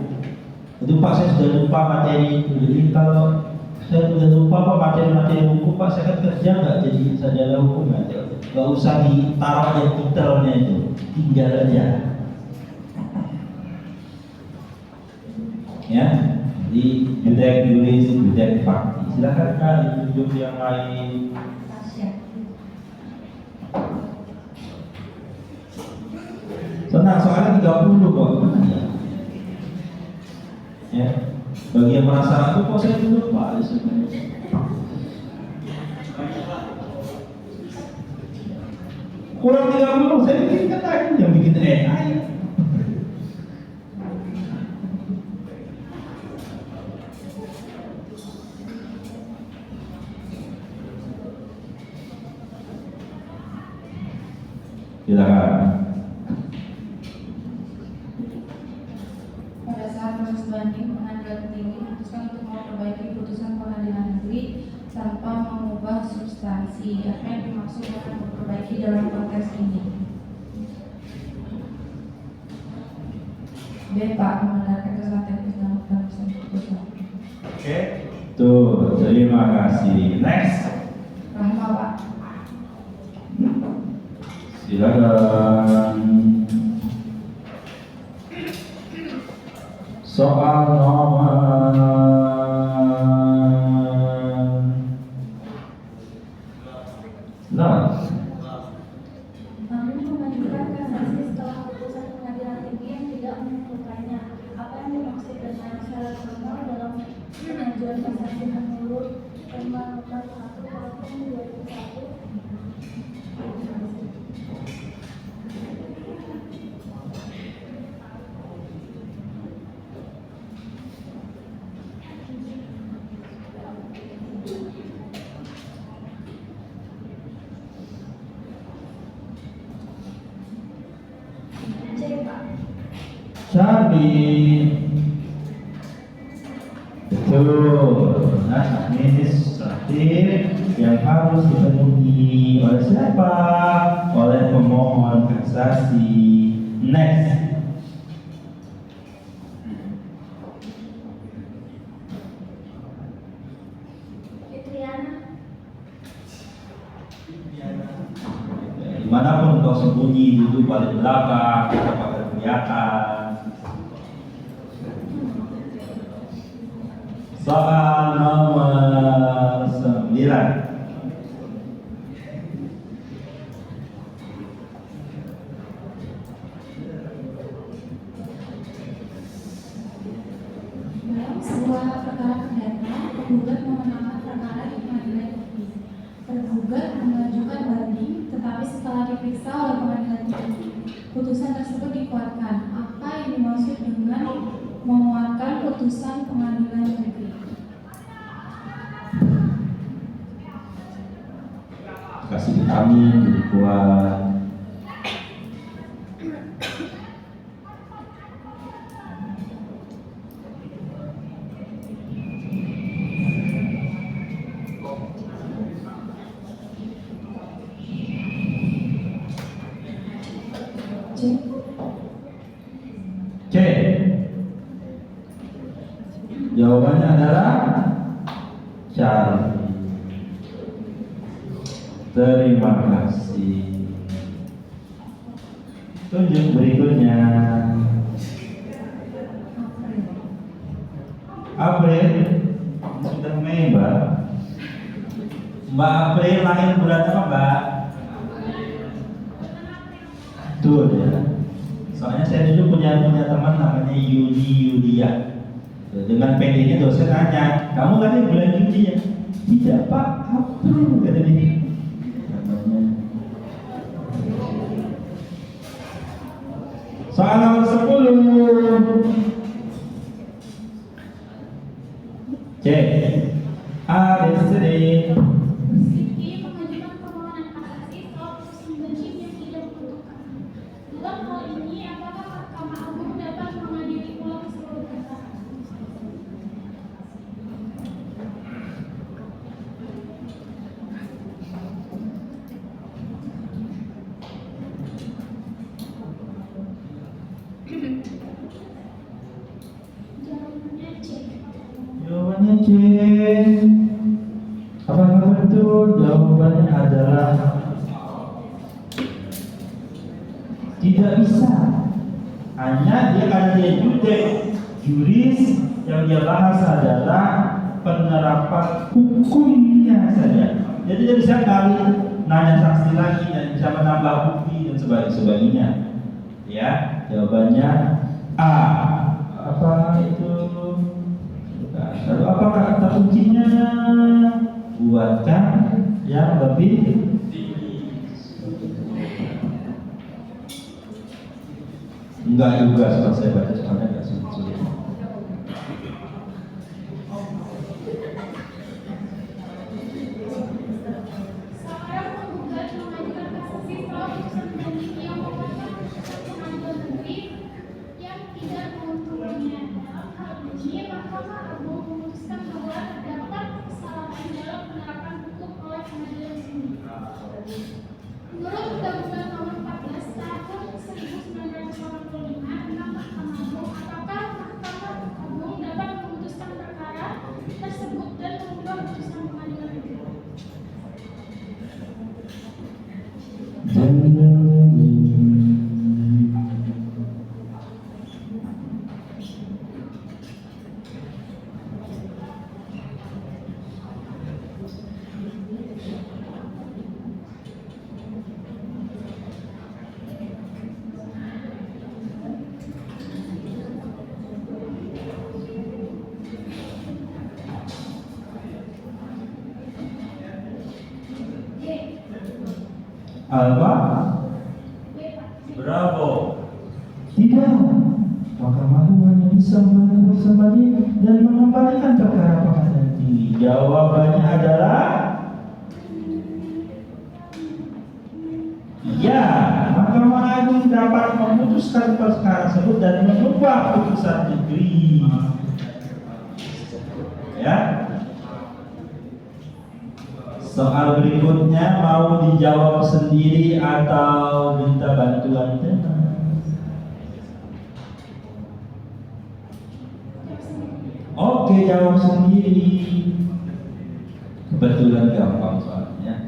Itu Pak saya sudah lupa materi itu. Jadi kalau saya sudah lupa Pak materi hukum Pak, saya kan kerja nggak jadi sarjana hukum aja. Nggak usah ditaruh aja titelnya itu, tinggal aja. Ya, di judek juris, judek fakti. Silakan Kak ditunjuk yang lain. Tasya. Tenang, soalnya 30 kok. Ya, bagi yang merasa aku kok saya dulu Pak. Kurang 30, saya bikin lagi yang bikin AI. Silakan. Pada saat proses banding, pengadilan tinggi memutuskan untuk memperbaiki putusan pengadilan negeri tanpa mengubah substansi. Apa yang dimaksud dengan memperbaiki dalam konteks ini? B. Pak, mengandalkan kesalahan teknis dalam penulisan putusan. Oke. Tuh, terima kasih. Next. Rahma, Pak. Silakan. Soal nomor 8. Namun mengajukan kasasi setelah putusan pengadilan tinggi yang tidak menyebutkannya. Apa yang dimaksud dengan syarat formal dalam pengajuan kasasi menurut Perma Nomor 1 Tahun 2001? C. Pak. Cabi. Betul. Nah, administratif yang harus dipenuhi oleh siapa? Oleh pemohon kasasi. Next. Fitriana. Dimanapun kau sembunyi, duduk paling belakang, kita pakai kelihatan. Soal nomor 9. Dalam sebuah perkara perdata, penggugat memenangkan perkara di pengadilan negeri. Tergugat mengajukan banding, tetapi setelah diperiksa oleh pengadilan tinggi, putusan tersebut dikuatkan. Apa yang dimaksud dengan menguatkan putusan pengadilan negeri? Kasih vitamin, jadi kuat. C. C. Jawabannya adalah Charlie. Terima kasih. Tunjuk berikutnya. April sudah Mei Mbak. Mbak April lahir bulan apa Mbak? Tuh ya. Soalnya saya dulu punya teman namanya Yulia. Dengan pendeknya dosen nanya, kamu lahir bulan Juli ya? Tidak Pak, April kata dia. Namanya. Soal nomor 10. Cek. A, B, C, D. Siti mengajukan permohonan kasasi soal putusan banding yang tidak menentukan. Dalam hal ini, apakah Mahkamah Agung dapat mengadili ulang seluruh perkara? Jawabannya C. Jawabannya C. Apakah betul? Jawabannya adalah tidak bisa. Hanya karena dia juris yang dia bahas adalah penerapan hukumnya saja. Jadi dia bisa kali nanya saksi lagi dan bisa menambah bukti dan sebagainya. Ya, jawabannya A. Apa itu? Lalu apakah kata kuncinya? Buatkan yang lebih enggak juga setelah saya baca soalnya enggak sulit. Seorang penggugat mengajukan kasasi soal putusan banding yang merupakan putusan pengadilan negeri yang tidak menguntungkannya. Dalam hal ini, Mahkamah Agung memutuskan bahwa terdapat kesalahan dalam penerapan hukum oleh pengadilan sendiri. Menurut Undang-Undang Nomor 14 Tahun 1985 tentang Mahkamah Agung, apakah Mahkamah Agung dapat memutuskan perkara tersebut dan mengubah putusan pengadilan negeri? Alba, bravo. Tidak. Mahkamah Agung hanya bisa memutuskan banding dan mengembalikan perkara pengadilan tinggi. Jawabannya adalah ya. Mahkamah Agung dapat memutuskan perkara tersebut dan mengubah putusan negeri. Ya. Soal berikutnya mau dijawab sendiri atau minta bantuan teman? Oke, jawab sendiri. Kebetulan gampang soalnya.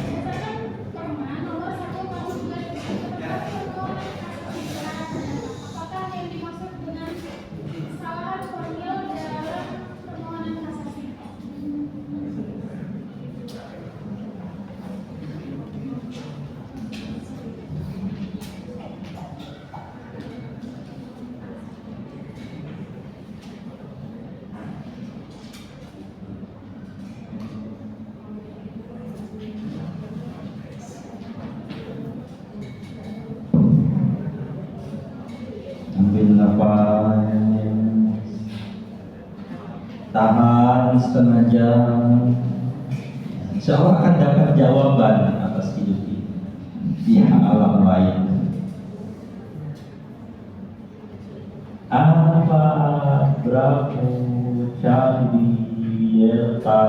Berdasarkan Perma Nomor 1 Tahun 2000 tentang permohonan kasasi terhadap apakah yang dimaksud dengan kesalahan formil dalam permohonan kasasi? Ambil nafas, tahan setengah jam. Insya Allah akan dapat jawaban atas hidup ini di alam lain. Alfa, Bravo, Charlie, Delta.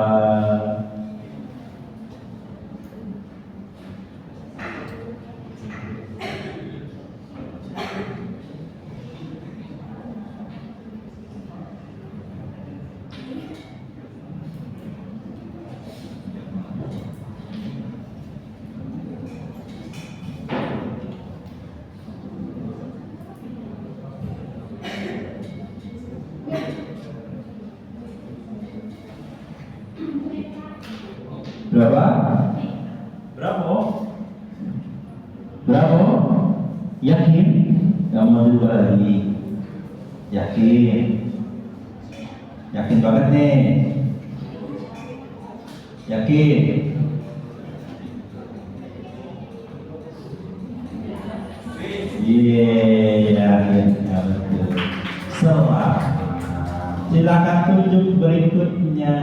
Berapa? Berapa? Berapa? Yakin? Gak mau juga lagi. Yakin? Yakin banget nih? Yakin? Iya, betul. Selamat. Silakan tunjuk berikutnya.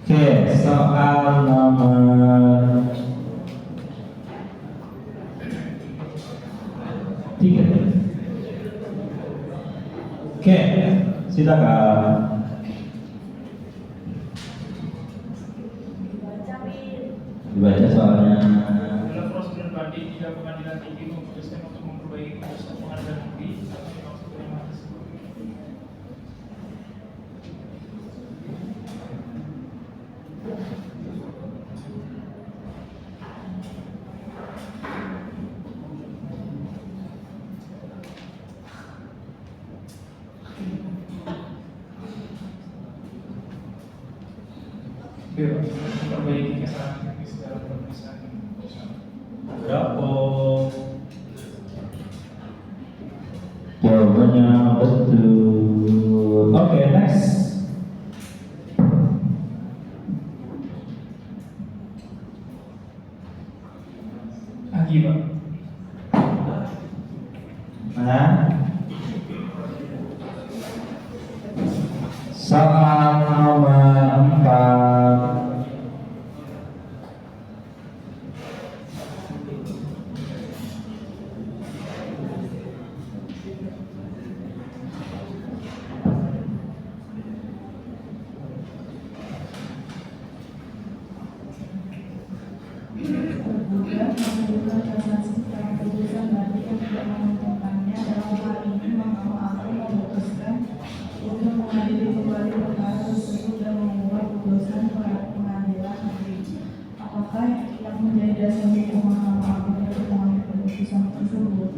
Oke, soal nomor 3. Oke, silakan. Dibaca soalnya. Dalam prosedur banding jika pengadilan tinggi memutuskan untuk memperbaiki keputusan pengadilan negeri atau dimaksud terima tersebut. Bebas memperbaiki kesalahan teknis dalam pemeriksaan keputusan. Berapa? Jawabannya betul. Oke, next. Agi, Pak. Mana? Soal nomor 4. Tergugat mengajukan kasasi terhadap putusan banding yang tidak menguntungkannya. Dalam hal ini Mahkamah Agung memutuskan untuk mengadili kembali perkara tersebut dan mengubah putusan pengadilan negeri. Apakah yang menjadi dasar hukum Mahkamah Agung untuk mengambil keputusan tersebut?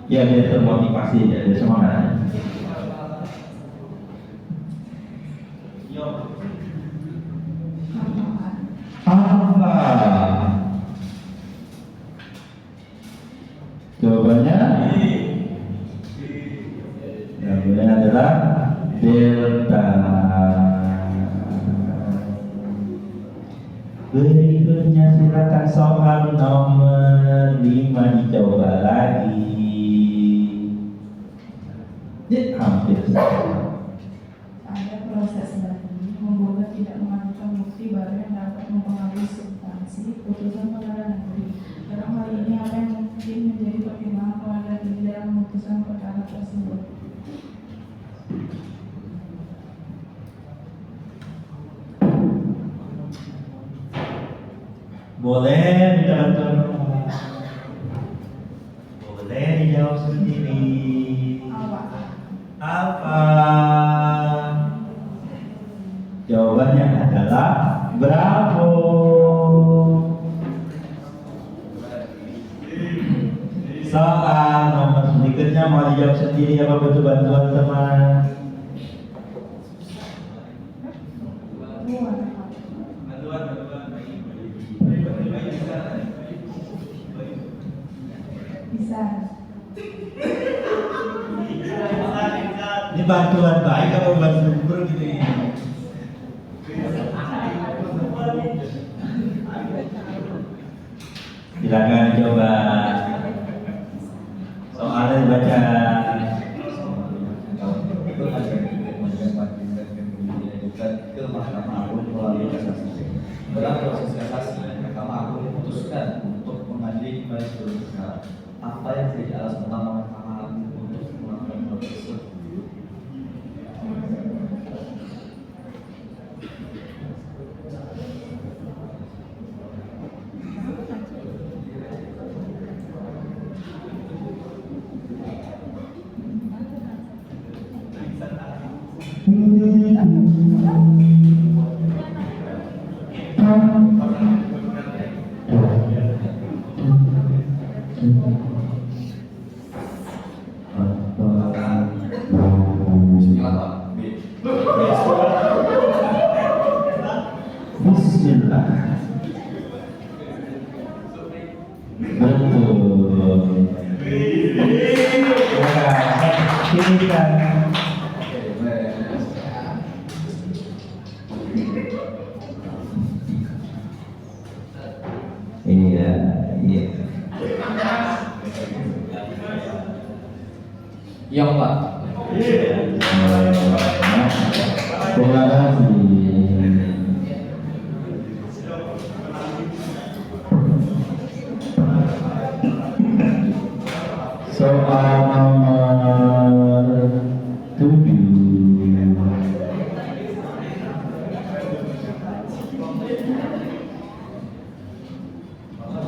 Ya, dia termotivasi, dia semangat. Apa? Jawabannya? Jawabannya adalah delta. Berikutnya silakan soal nomor 5 dicoba lagi. Ya, hampir sama. Ada proses banding, menggugat tidak mengajukan bukti baru yang dapat mempengaruhi substansi putusan pengadilan negeri. Dalam hal ini apa yang mungkin menjadi pertimbangan pengadilan negeri dalam memutuskan perkara tersebut? Boleh minta bantuan orang? Boleh dijawab sendiri. Apa? Jawabannya adalah bravo. Soal nomor berikutnya mau dijawab sendiri apa butuh bantuan teman? Bisa. Ini bantuan baik apa bantuan buruk gitu ya? Silakan coba. Soalnya dibaca. Itu akan mengajukan banding dan kemudian diajukan ke Mahkamah Agung melalui kasasi. pribadi sebelumnya, apa yang menjadi alasan utama Mahkamah Agung untuk melakukan hal tersebut? Bismillah. Betul. Ini kan iya, iya. Yang Pak. Terima kasih. Soal nomor 7.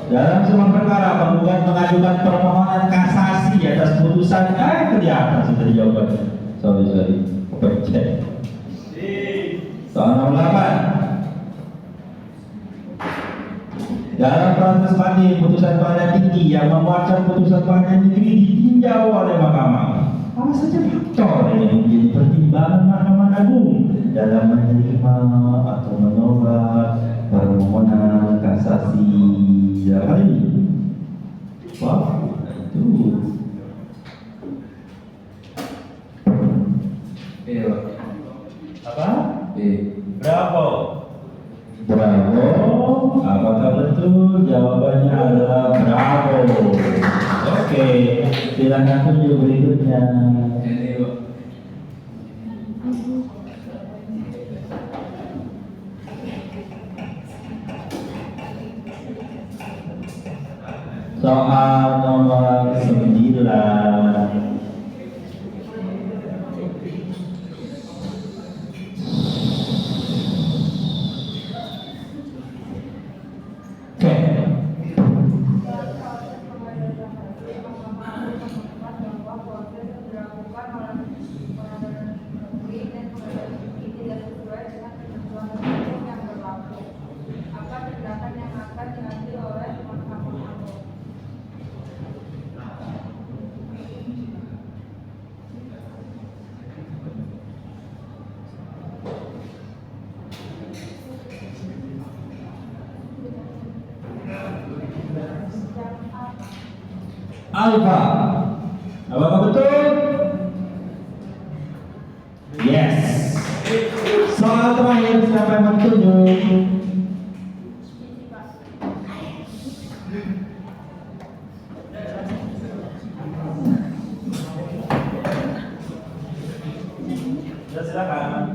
Dalam semua perkara penggugat mengajukan permohonan kasasi atas putusan kelihatan sudah jawabannya. Sorry, percaya. Soal nomor 8. Dalam proses banding putusan pengadilan tinggi yang memuatkan putusan pengadilan negeri ditinjau oleh mahkamah, apa saja faktor yang menjadi pertimbangan Mahkamah Agung dalam menerima atau menolak permohonan kasasi dalam hal ini? Wah, itu apa? Bravo. Apakah betul? Jawabannya adalah bravo. Oke, silakan tunjuk berikutnya. Soal nomor 9. Alfa, apakah betul? Yes. Soal terakhir, siapa yang menunjuk? Silakan.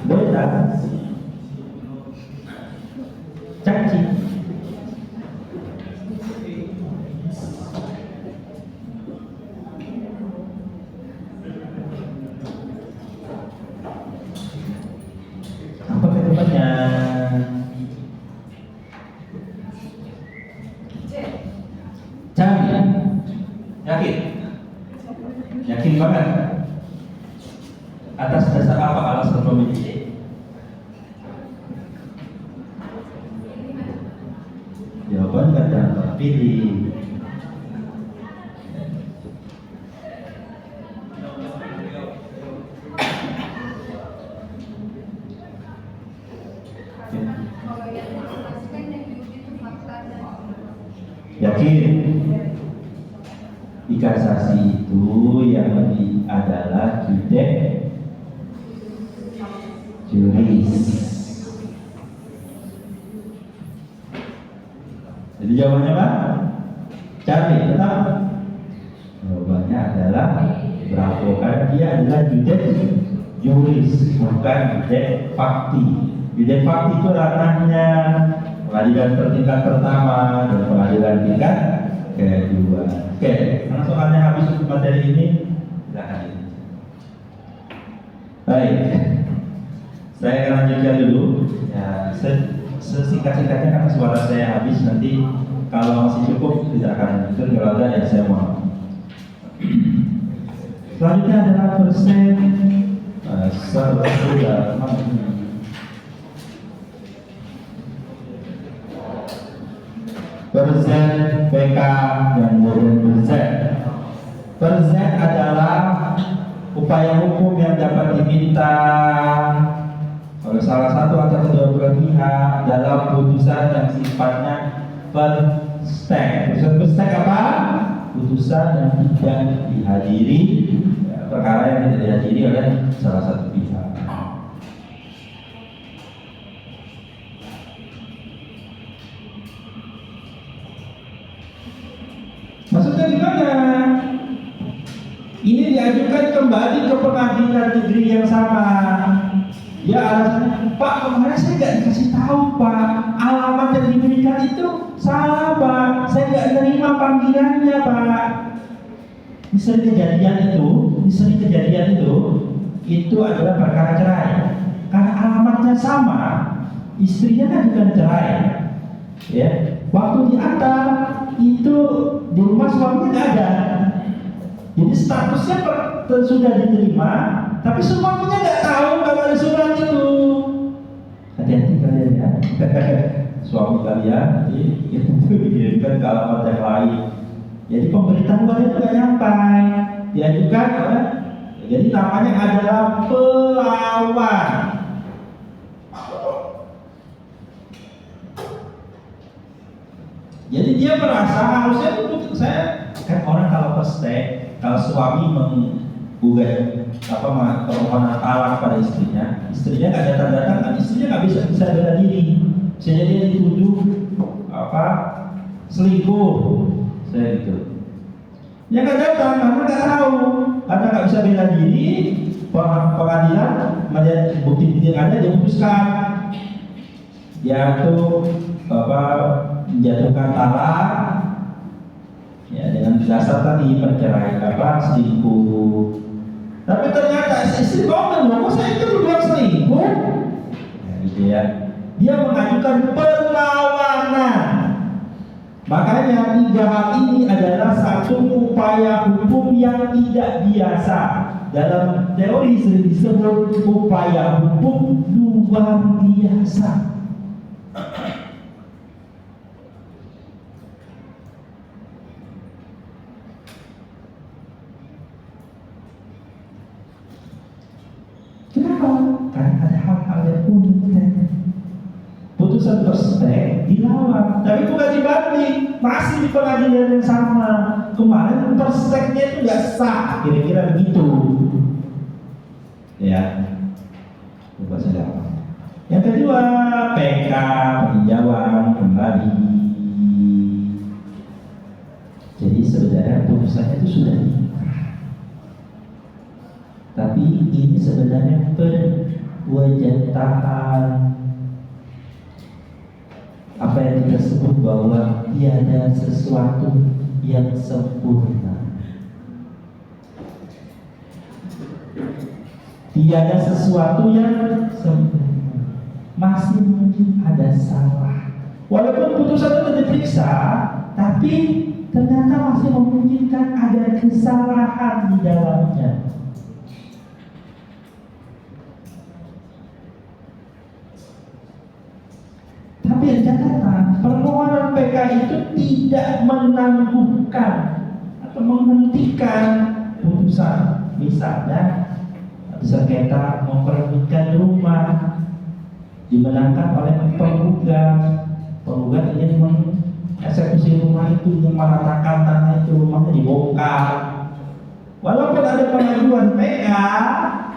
Beda. Caci. Apa kedepannya? Cari. Yakin? Yakin banget? Atas dasar apa alasan memilih C? Jawaban nggak ada. terpilih. Kalau yang dijelaskan yang itu fakta dan Yakin? Di kasasi itu yang adalah judek juris. Jadi jawabannya apa? Cari, tetap. Jawabannya adalah bravo, karena dia adalah judek juris, bukan judek fakti. Judek fakti itu ranahnya pengadilan bertingkat pertama dan pengadilan tingkat kedua. Oke, karena soalnya habis untuk materi ini, silahkan. Baik, saya akan lanjutkan dulu. Ya, sesingkat-singkatnya karena suara saya habis, nanti kalau masih cukup tidak akan lanjutkan, kalau ada ya saya mohon. Selanjutnya adalah persen sudah persen PK dan model Z. Z adalah upaya hukum yang dapat diminta oleh salah satu atau kedua belah pihak dalam putusan yang sifatnya per stek. Putusan per stek apa? Putusan yang tidak dihadiri, perkara yang tidak dihadiri oleh salah satu pihak. Maksudnya gimana? Ini diajukan kembali ke pengadilan negeri yang sama. Ya alasannya, Pak, kemarin saya nggak dikasih tahu, Pak. Alamat yang diberikan itu salah, Pak. Saya nggak nerima panggilannya, Pak. Ini sering kejadian itu adalah perkara cerai. Karena alamatnya sama, istrinya kan bukan cerai. Ya, waktu diantar itu di rumah suaminya nggak ada. Jadi statusnya sudah diterima, tapi suaminya nggak tahu kalau ada surat itu. Hati-hati kalian ya. Suami kalian itu dikirimkan ke alamat yang lain. Jadi pemberitahuannya itu nggak nyampai. Diajukan, jadi namanya adalah pelawan. Jadi dia merasa harusnya itu saya kan orang kalau perstek, kalau suami menggugat permohonan talak pada istrinya nggak datang-datang, kan istrinya nggak bisa bela diri, bisa jadi dia dituduh selingkuh, saya gitu. Dia nggak datang karena nggak tahu, karena nggak bisa bela diri, pengadilan melihat bukti-bukti yang ada dia putuskan, dia tuh menjatuhkan talak ya dengan dasar tadi perceraian selingkuh. Tapi ternyata istri komen, kok saya itu bilang selingkuh? Ya, gitu ya. Dia mengajukan perlawanan. Makanya 3 hal ini adalah satu upaya hukum yang tidak biasa. Dalam teori sering disebut upaya hukum luar biasa. Kenapa? Karena ada hal-hal yang unik. Putusan perstek dilawan, tapi bukan dibanding, masih di pengadilan yang sama. Kemarin persteknya itu nggak sah, kira-kira begitu. Ya, coba saja. Yang kedua, PK peninjauan kembali. Jadi sebenarnya putusannya itu sudah tapi ini sebenarnya perwajatan, apa yang kita sebut bahwa tiada sesuatu yang sempurna. Tiada sesuatu yang sempurna, masih mungkin ada salah. Walaupun putusan itu diperiksa, tapi ternyata masih memungkinkan ada kesalahan di dalamnya. Tapi yang catatan, permohonan PK itu tidak menangguhkan atau menghentikan putusan. Misalnya sengketa memperebutkan rumah dimenangkan oleh penggugat ingin mengeksekusi rumah itu, ingin meratakan tanah itu, rumahnya dibongkar. Walaupun ada pengajuan PA,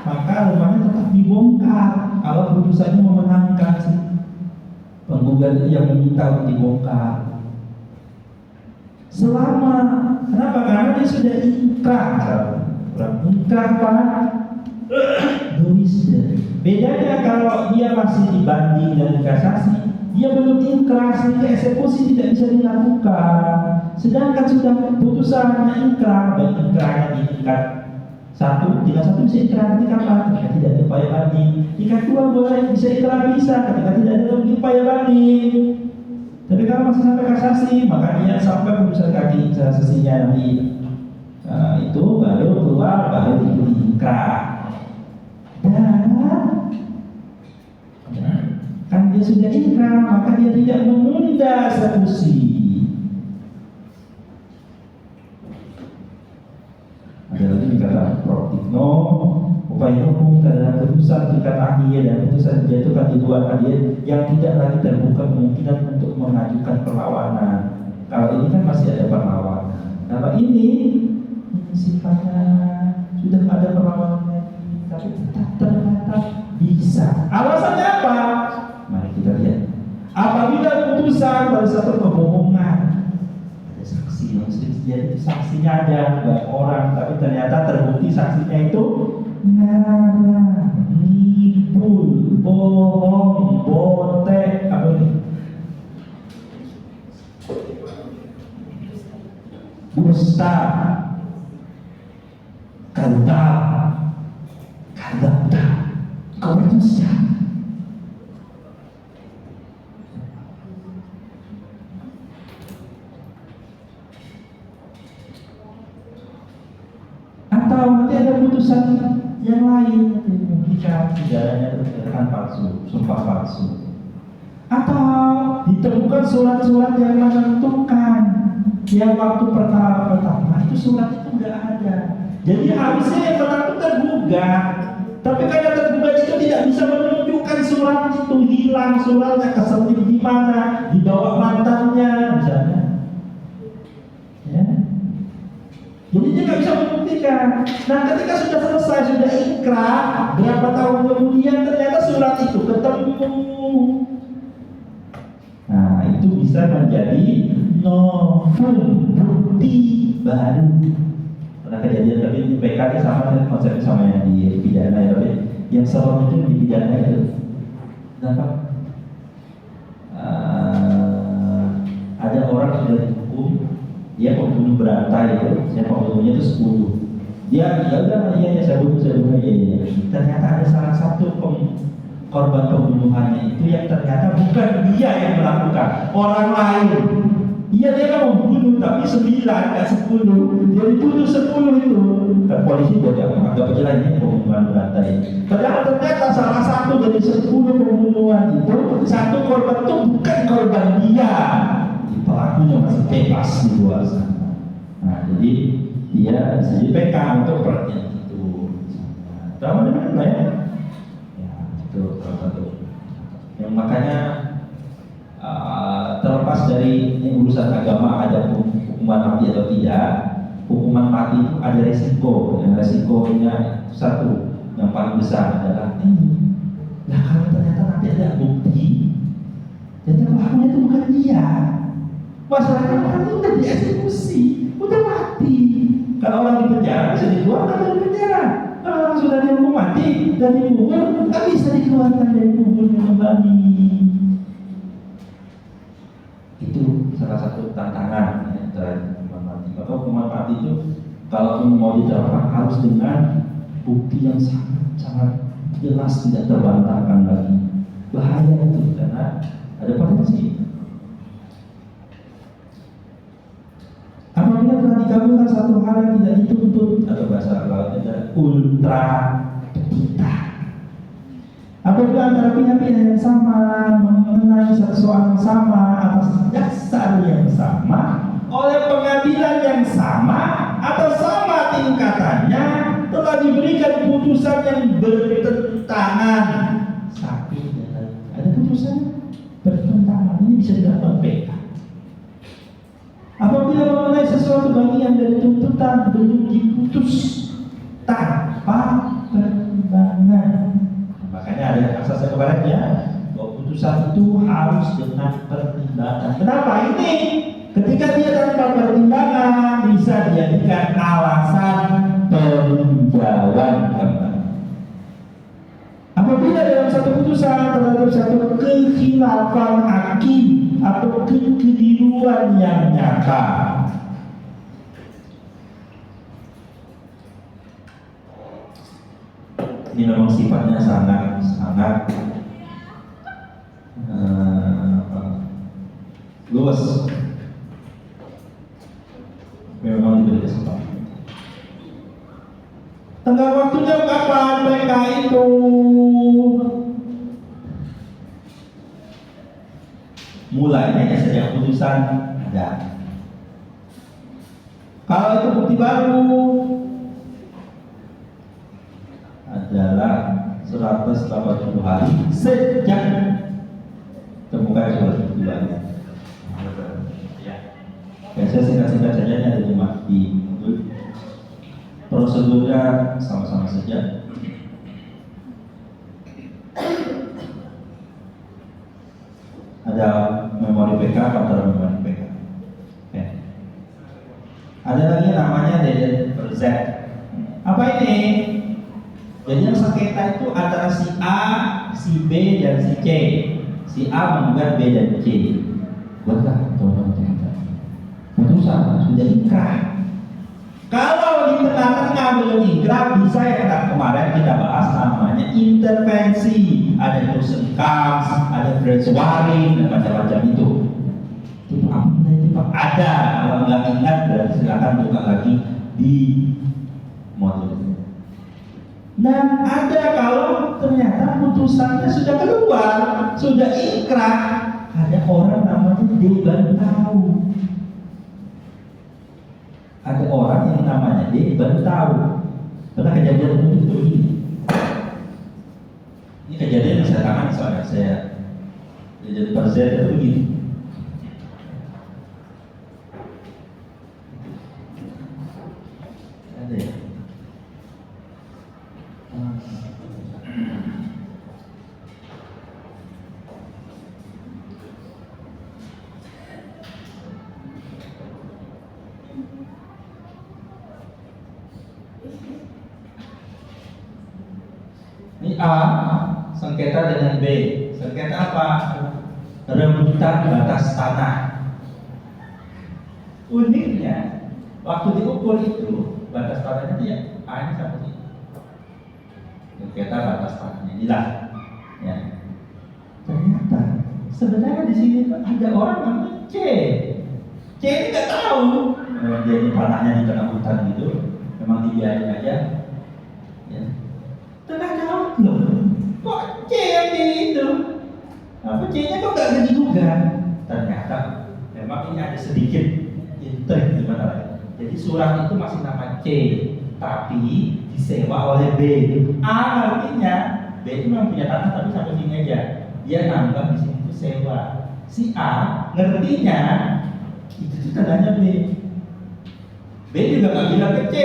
maka rumahnya tetap dibongkar kalau putusannya memenangkan si penggugat yang meminta untuk dibongkar. Selama, kenapa? Karena dia sudah ingkrah. Ingkrah apa? Domisili. Bedanya kalau dia masih dibanding dan kasasi, dia belum ingkrah sehingga eksekusi tidak bisa dilakukan. Sedangkan sudah putusannya ingkrah, baik ingkrahnya di tingkat 1, tingkat 1 bisa ingkrah ketika apa? Ketika tidak ada upaya banding. Tingkat 2 boleh bisa ingkrah bisa ketika tidak ada upaya banding. Tapi kalau masih sampai kasasi, maka dia sampai putusan kaki kasasinya nanti itu baru keluar, baru diingkrah. Dan kan dia sudah ingkrah, maka dia tidak menunda eksekusi. Ada lagi dikata Prof. Tikno, upaya hukum terhadap putusan tingkat akhir dan putusan dijatuhkan di luar adil yang tidak lagi terbuka kemungkinan untuk mengajukan perlawanan. Kalau ini kan masih ada perlawanan. Kalau ini sifatnya sudah ada perlawanan, tapi tetap ternyata bisa. Alasannya apa? Mari kita lihat. Apabila putusan pada satu kebohongan, ada saksi yang jadi saksinya ada banyak orang, tapi ternyata terbukti saksinya itu ngarang, nipu, bohong, botek, apa ini? Dusta, kadap, kau berdusta. Atau nanti ada putusan yang lain jika pidananya terkait palsu, sumpah palsu. Atau ditemukan surat-surat yang menentukan yang waktu pertama itu surat itu nggak ada. Jadi harusnya yang menang itu tergugat. Tapi karena tergugat itu tidak bisa menunjukkan surat itu, hilang suratnya, keselip di mana, dibawa mantannya misalnya. Ya. Jadi dia nggak bisa membuktikan. Nah, ketika sudah selesai, sudah ingkrah, berapa tahun kemudian ternyata surat itu ketemu. Nah, itu bisa menjadi novum, bukti baru. Pernah kejadian, tapi di PK ini sama dengan konsepnya sama yang di pidana ya, tapi yang serem itu di pidana itu. Kenapa? Ada orang sudah dihukum, dia pembunuh berantai itu, saya pembunuhnya itu 10. Dia udah iya saya bunuh iya. Ternyata ada salah satu korban pembunuhannya itu yang ternyata bukan dia yang melakukan, orang lain. Iya dia kan membunuh tapi 9 nggak 10. Jadi bunuh 10 itu. Dan polisi dia menganggap aja ini pembunuhan berantai. Padahal ternyata salah satu dari 10 pembunuhan itu, satu korban itu bukan korban dia. Pelakunya masih bebas di luar sana. Nah jadi dia bisa jadi PK untuk perhatian itu. Tahu dengan ya? Ya itu salah satu. Yang makanya terlepas dari urusan agama ada hukuman mati atau tidak, hukuman mati itu ada resiko. Dan resikonya satu yang paling besar adalah ini. Nah kalau ternyata nanti ada bukti, jadi pelakunya itu bukan dia. Masalahnya orang itu udah dieksekusi, udah mati. Kalau orang di penjara bisa dikeluarkan dari penjara. Kalau orang sudah dihukum mati dan dikubur, nggak bisa dikeluarkan dari kuburnya kembali. Itu salah satu tantangan ya, terhadap hukuman mati. Maka hukuman mati itu kalau mau diterapkan harus dengan bukti yang sangat jelas, tidak terbantahkan lagi. Bahaya itu karena ada potensi. Apabila telah dikabulkan satu hal yang tidak dituntut atau bahasa lainnya ultra petita. Apabila antara pihak-pihak yang sama mengenai sesuatu yang sama atas dasar yang sama oleh pengadilan yang sama atau sama tingkatannya telah diberikan putusan yang bertentangan. Sakit ada putusan bertentangan, ini bisa dilakukan PK. Apabila mengenai sesuatu bagian dari tuntutan belum diputus tanpa pertimbangan. Makanya ada asas kebaratnya bahwa putusan itu harus dengan pertimbangan. Kenapa ini? Ketika dia tanpa pertimbangan bisa dijadikan alasan peninjauan kembali. Apabila dalam satu putusan terdapat satu kekhilafan hakim atau kekeliruan yang nyata, ini memang sifatnya sangat luas. Memang diberi kesempatan. Tenggang waktunya kapan PK itu? Mulainya ya sejak putusan ada. Kalau itu bukti baru adalah 180 hari sejak temukan surat bukti baru. Ya, saya singkat-singkat saja, ini ada 5 di prosedurnya sama-sama saja. Ada memori PK, antara memori PK. Ya. Ada lagi namanya DD per Z. Apa ini? Jadi yang sengketa itu antara si A, si B, dan si C. Si A menggugat B dan C. Buatlah teman-teman putusan sudah inkrah. Kalau di tengah-tengah belum inkrah, bisa yang kemarin kita bahas namanya intervensi. Ada closing comes, ada fresh warning, dan macam-macam itu. Itu apa itu Pak? Ada. Kalau nggak ingat, berarti silakan buka lagi di modul. Dan ada kalau ternyata putusannya sudah keluar, sudah inkrah, ada orang namanya dewan tahu. Ada orang yang namanya dia baru tahu. Pernah kejadian itu ini. Ini kejadian yang saya tangani soalnya saya jadi persen itu begini. Ada ya. Ini A sengketa dengan B. Sengketa apa? Rebutan batas tanah. Uniknya waktu diukur itu batas tanahnya itu ya A ini sampai sini. Sengketa batas tanahnya inilah. Ya. Ternyata sebenarnya di sini ada orang namanya C. C ini nggak tahu. Dia ini tanahnya di tengah hutan gitu. Memang dibiarin aja. Ya. Tengah jawab loh, kok C yang di itu? Apa C-nya kok gak jadi juga? Ternyata memang ini ada sedikit intrik di mana lain. Jadi surat itu masih nama C, tapi disewa oleh B. A artinya B itu memang punya tanah tapi sampai sini aja. Dia nambah di sini itu sewa. Si A ngertinya itu tandanya B. B juga gak bilang ke C.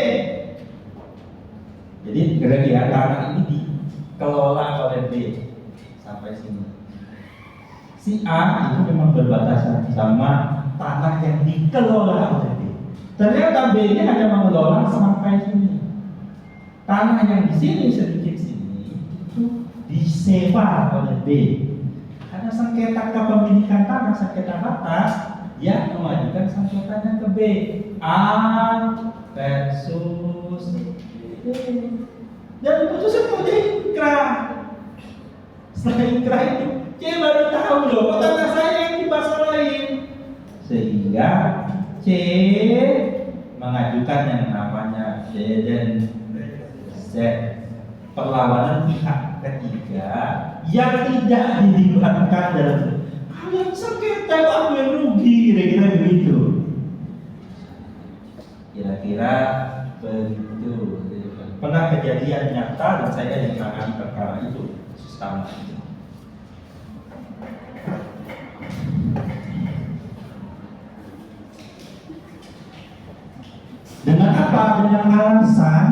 Jadi kira-kira tanah ini dikelola oleh B sampai sini. Si A itu memang berbatasan sama tanah yang dikelola oleh B. Ternyata B-nya hanya mengelola sampai sini. Tanah yang di sini sedikit sini itu disewa oleh B. Karena sengketa kepemilikan tanah, sengketa batas, dia mengajukan sengketanya ke B. A versus dan putusan mau inkrah. Setelah inkrah itu C baru tahu loh, kok tanah saya yang dimasalahin. Sehingga C mengajukan yang namanya D dan Z, perlawanan pihak ketiga yang tidak dilibatkan dalam kalian sengketa aku yang rugi, kira-kira begitu. Kira-kira begitu. Pernah kejadian nyata dan saya yang menangani perkara itu sama. Dengan apa? Dengan alasan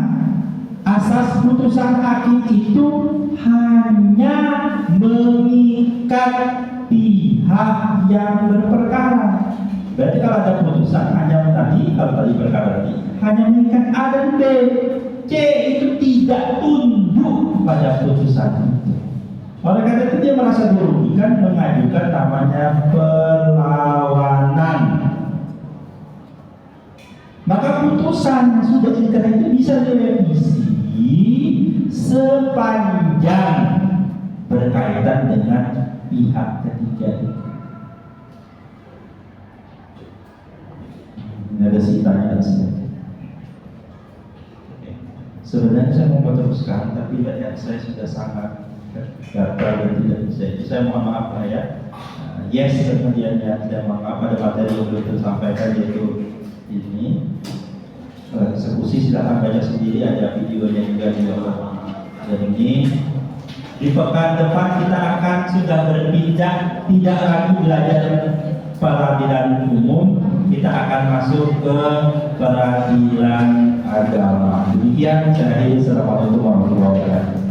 asas putusan hakim itu hanya mengikat pihak yang berperkara. Berarti kalau ada putusan kalau tadi perkara tadi hanya mengikat A dan B, C itu tidak tunduk pada putusan itu. Oleh karena itu dia merasa dirugikan, mengajukan namanya perlawanan. Maka putusan yang sudah diikat itu bisa direvisi sepanjang berkaitan dengan pihak ketiga itu. Ini ada sitanya dan sebagainya. Sebenarnya saya mau meneruskan, tapi bacaan saya sudah sangat gagal dan tidak bisa. Jadi saya mohon maaf lah ya. Yes, kemudian ya, saya mohon maaf ada materi yang belum tersampaikan yaitu ini eksekusi. Silahkan baca sendiri, ada videonya juga di bawah. Dan ini di pekan depan kita akan sudah berpindah, tidak lagi belajar peradilan umum, kita akan masuk ke peradilan agama. Demikian, saya akhiri. Assalamualaikum warahmatullahi wabarakatuh.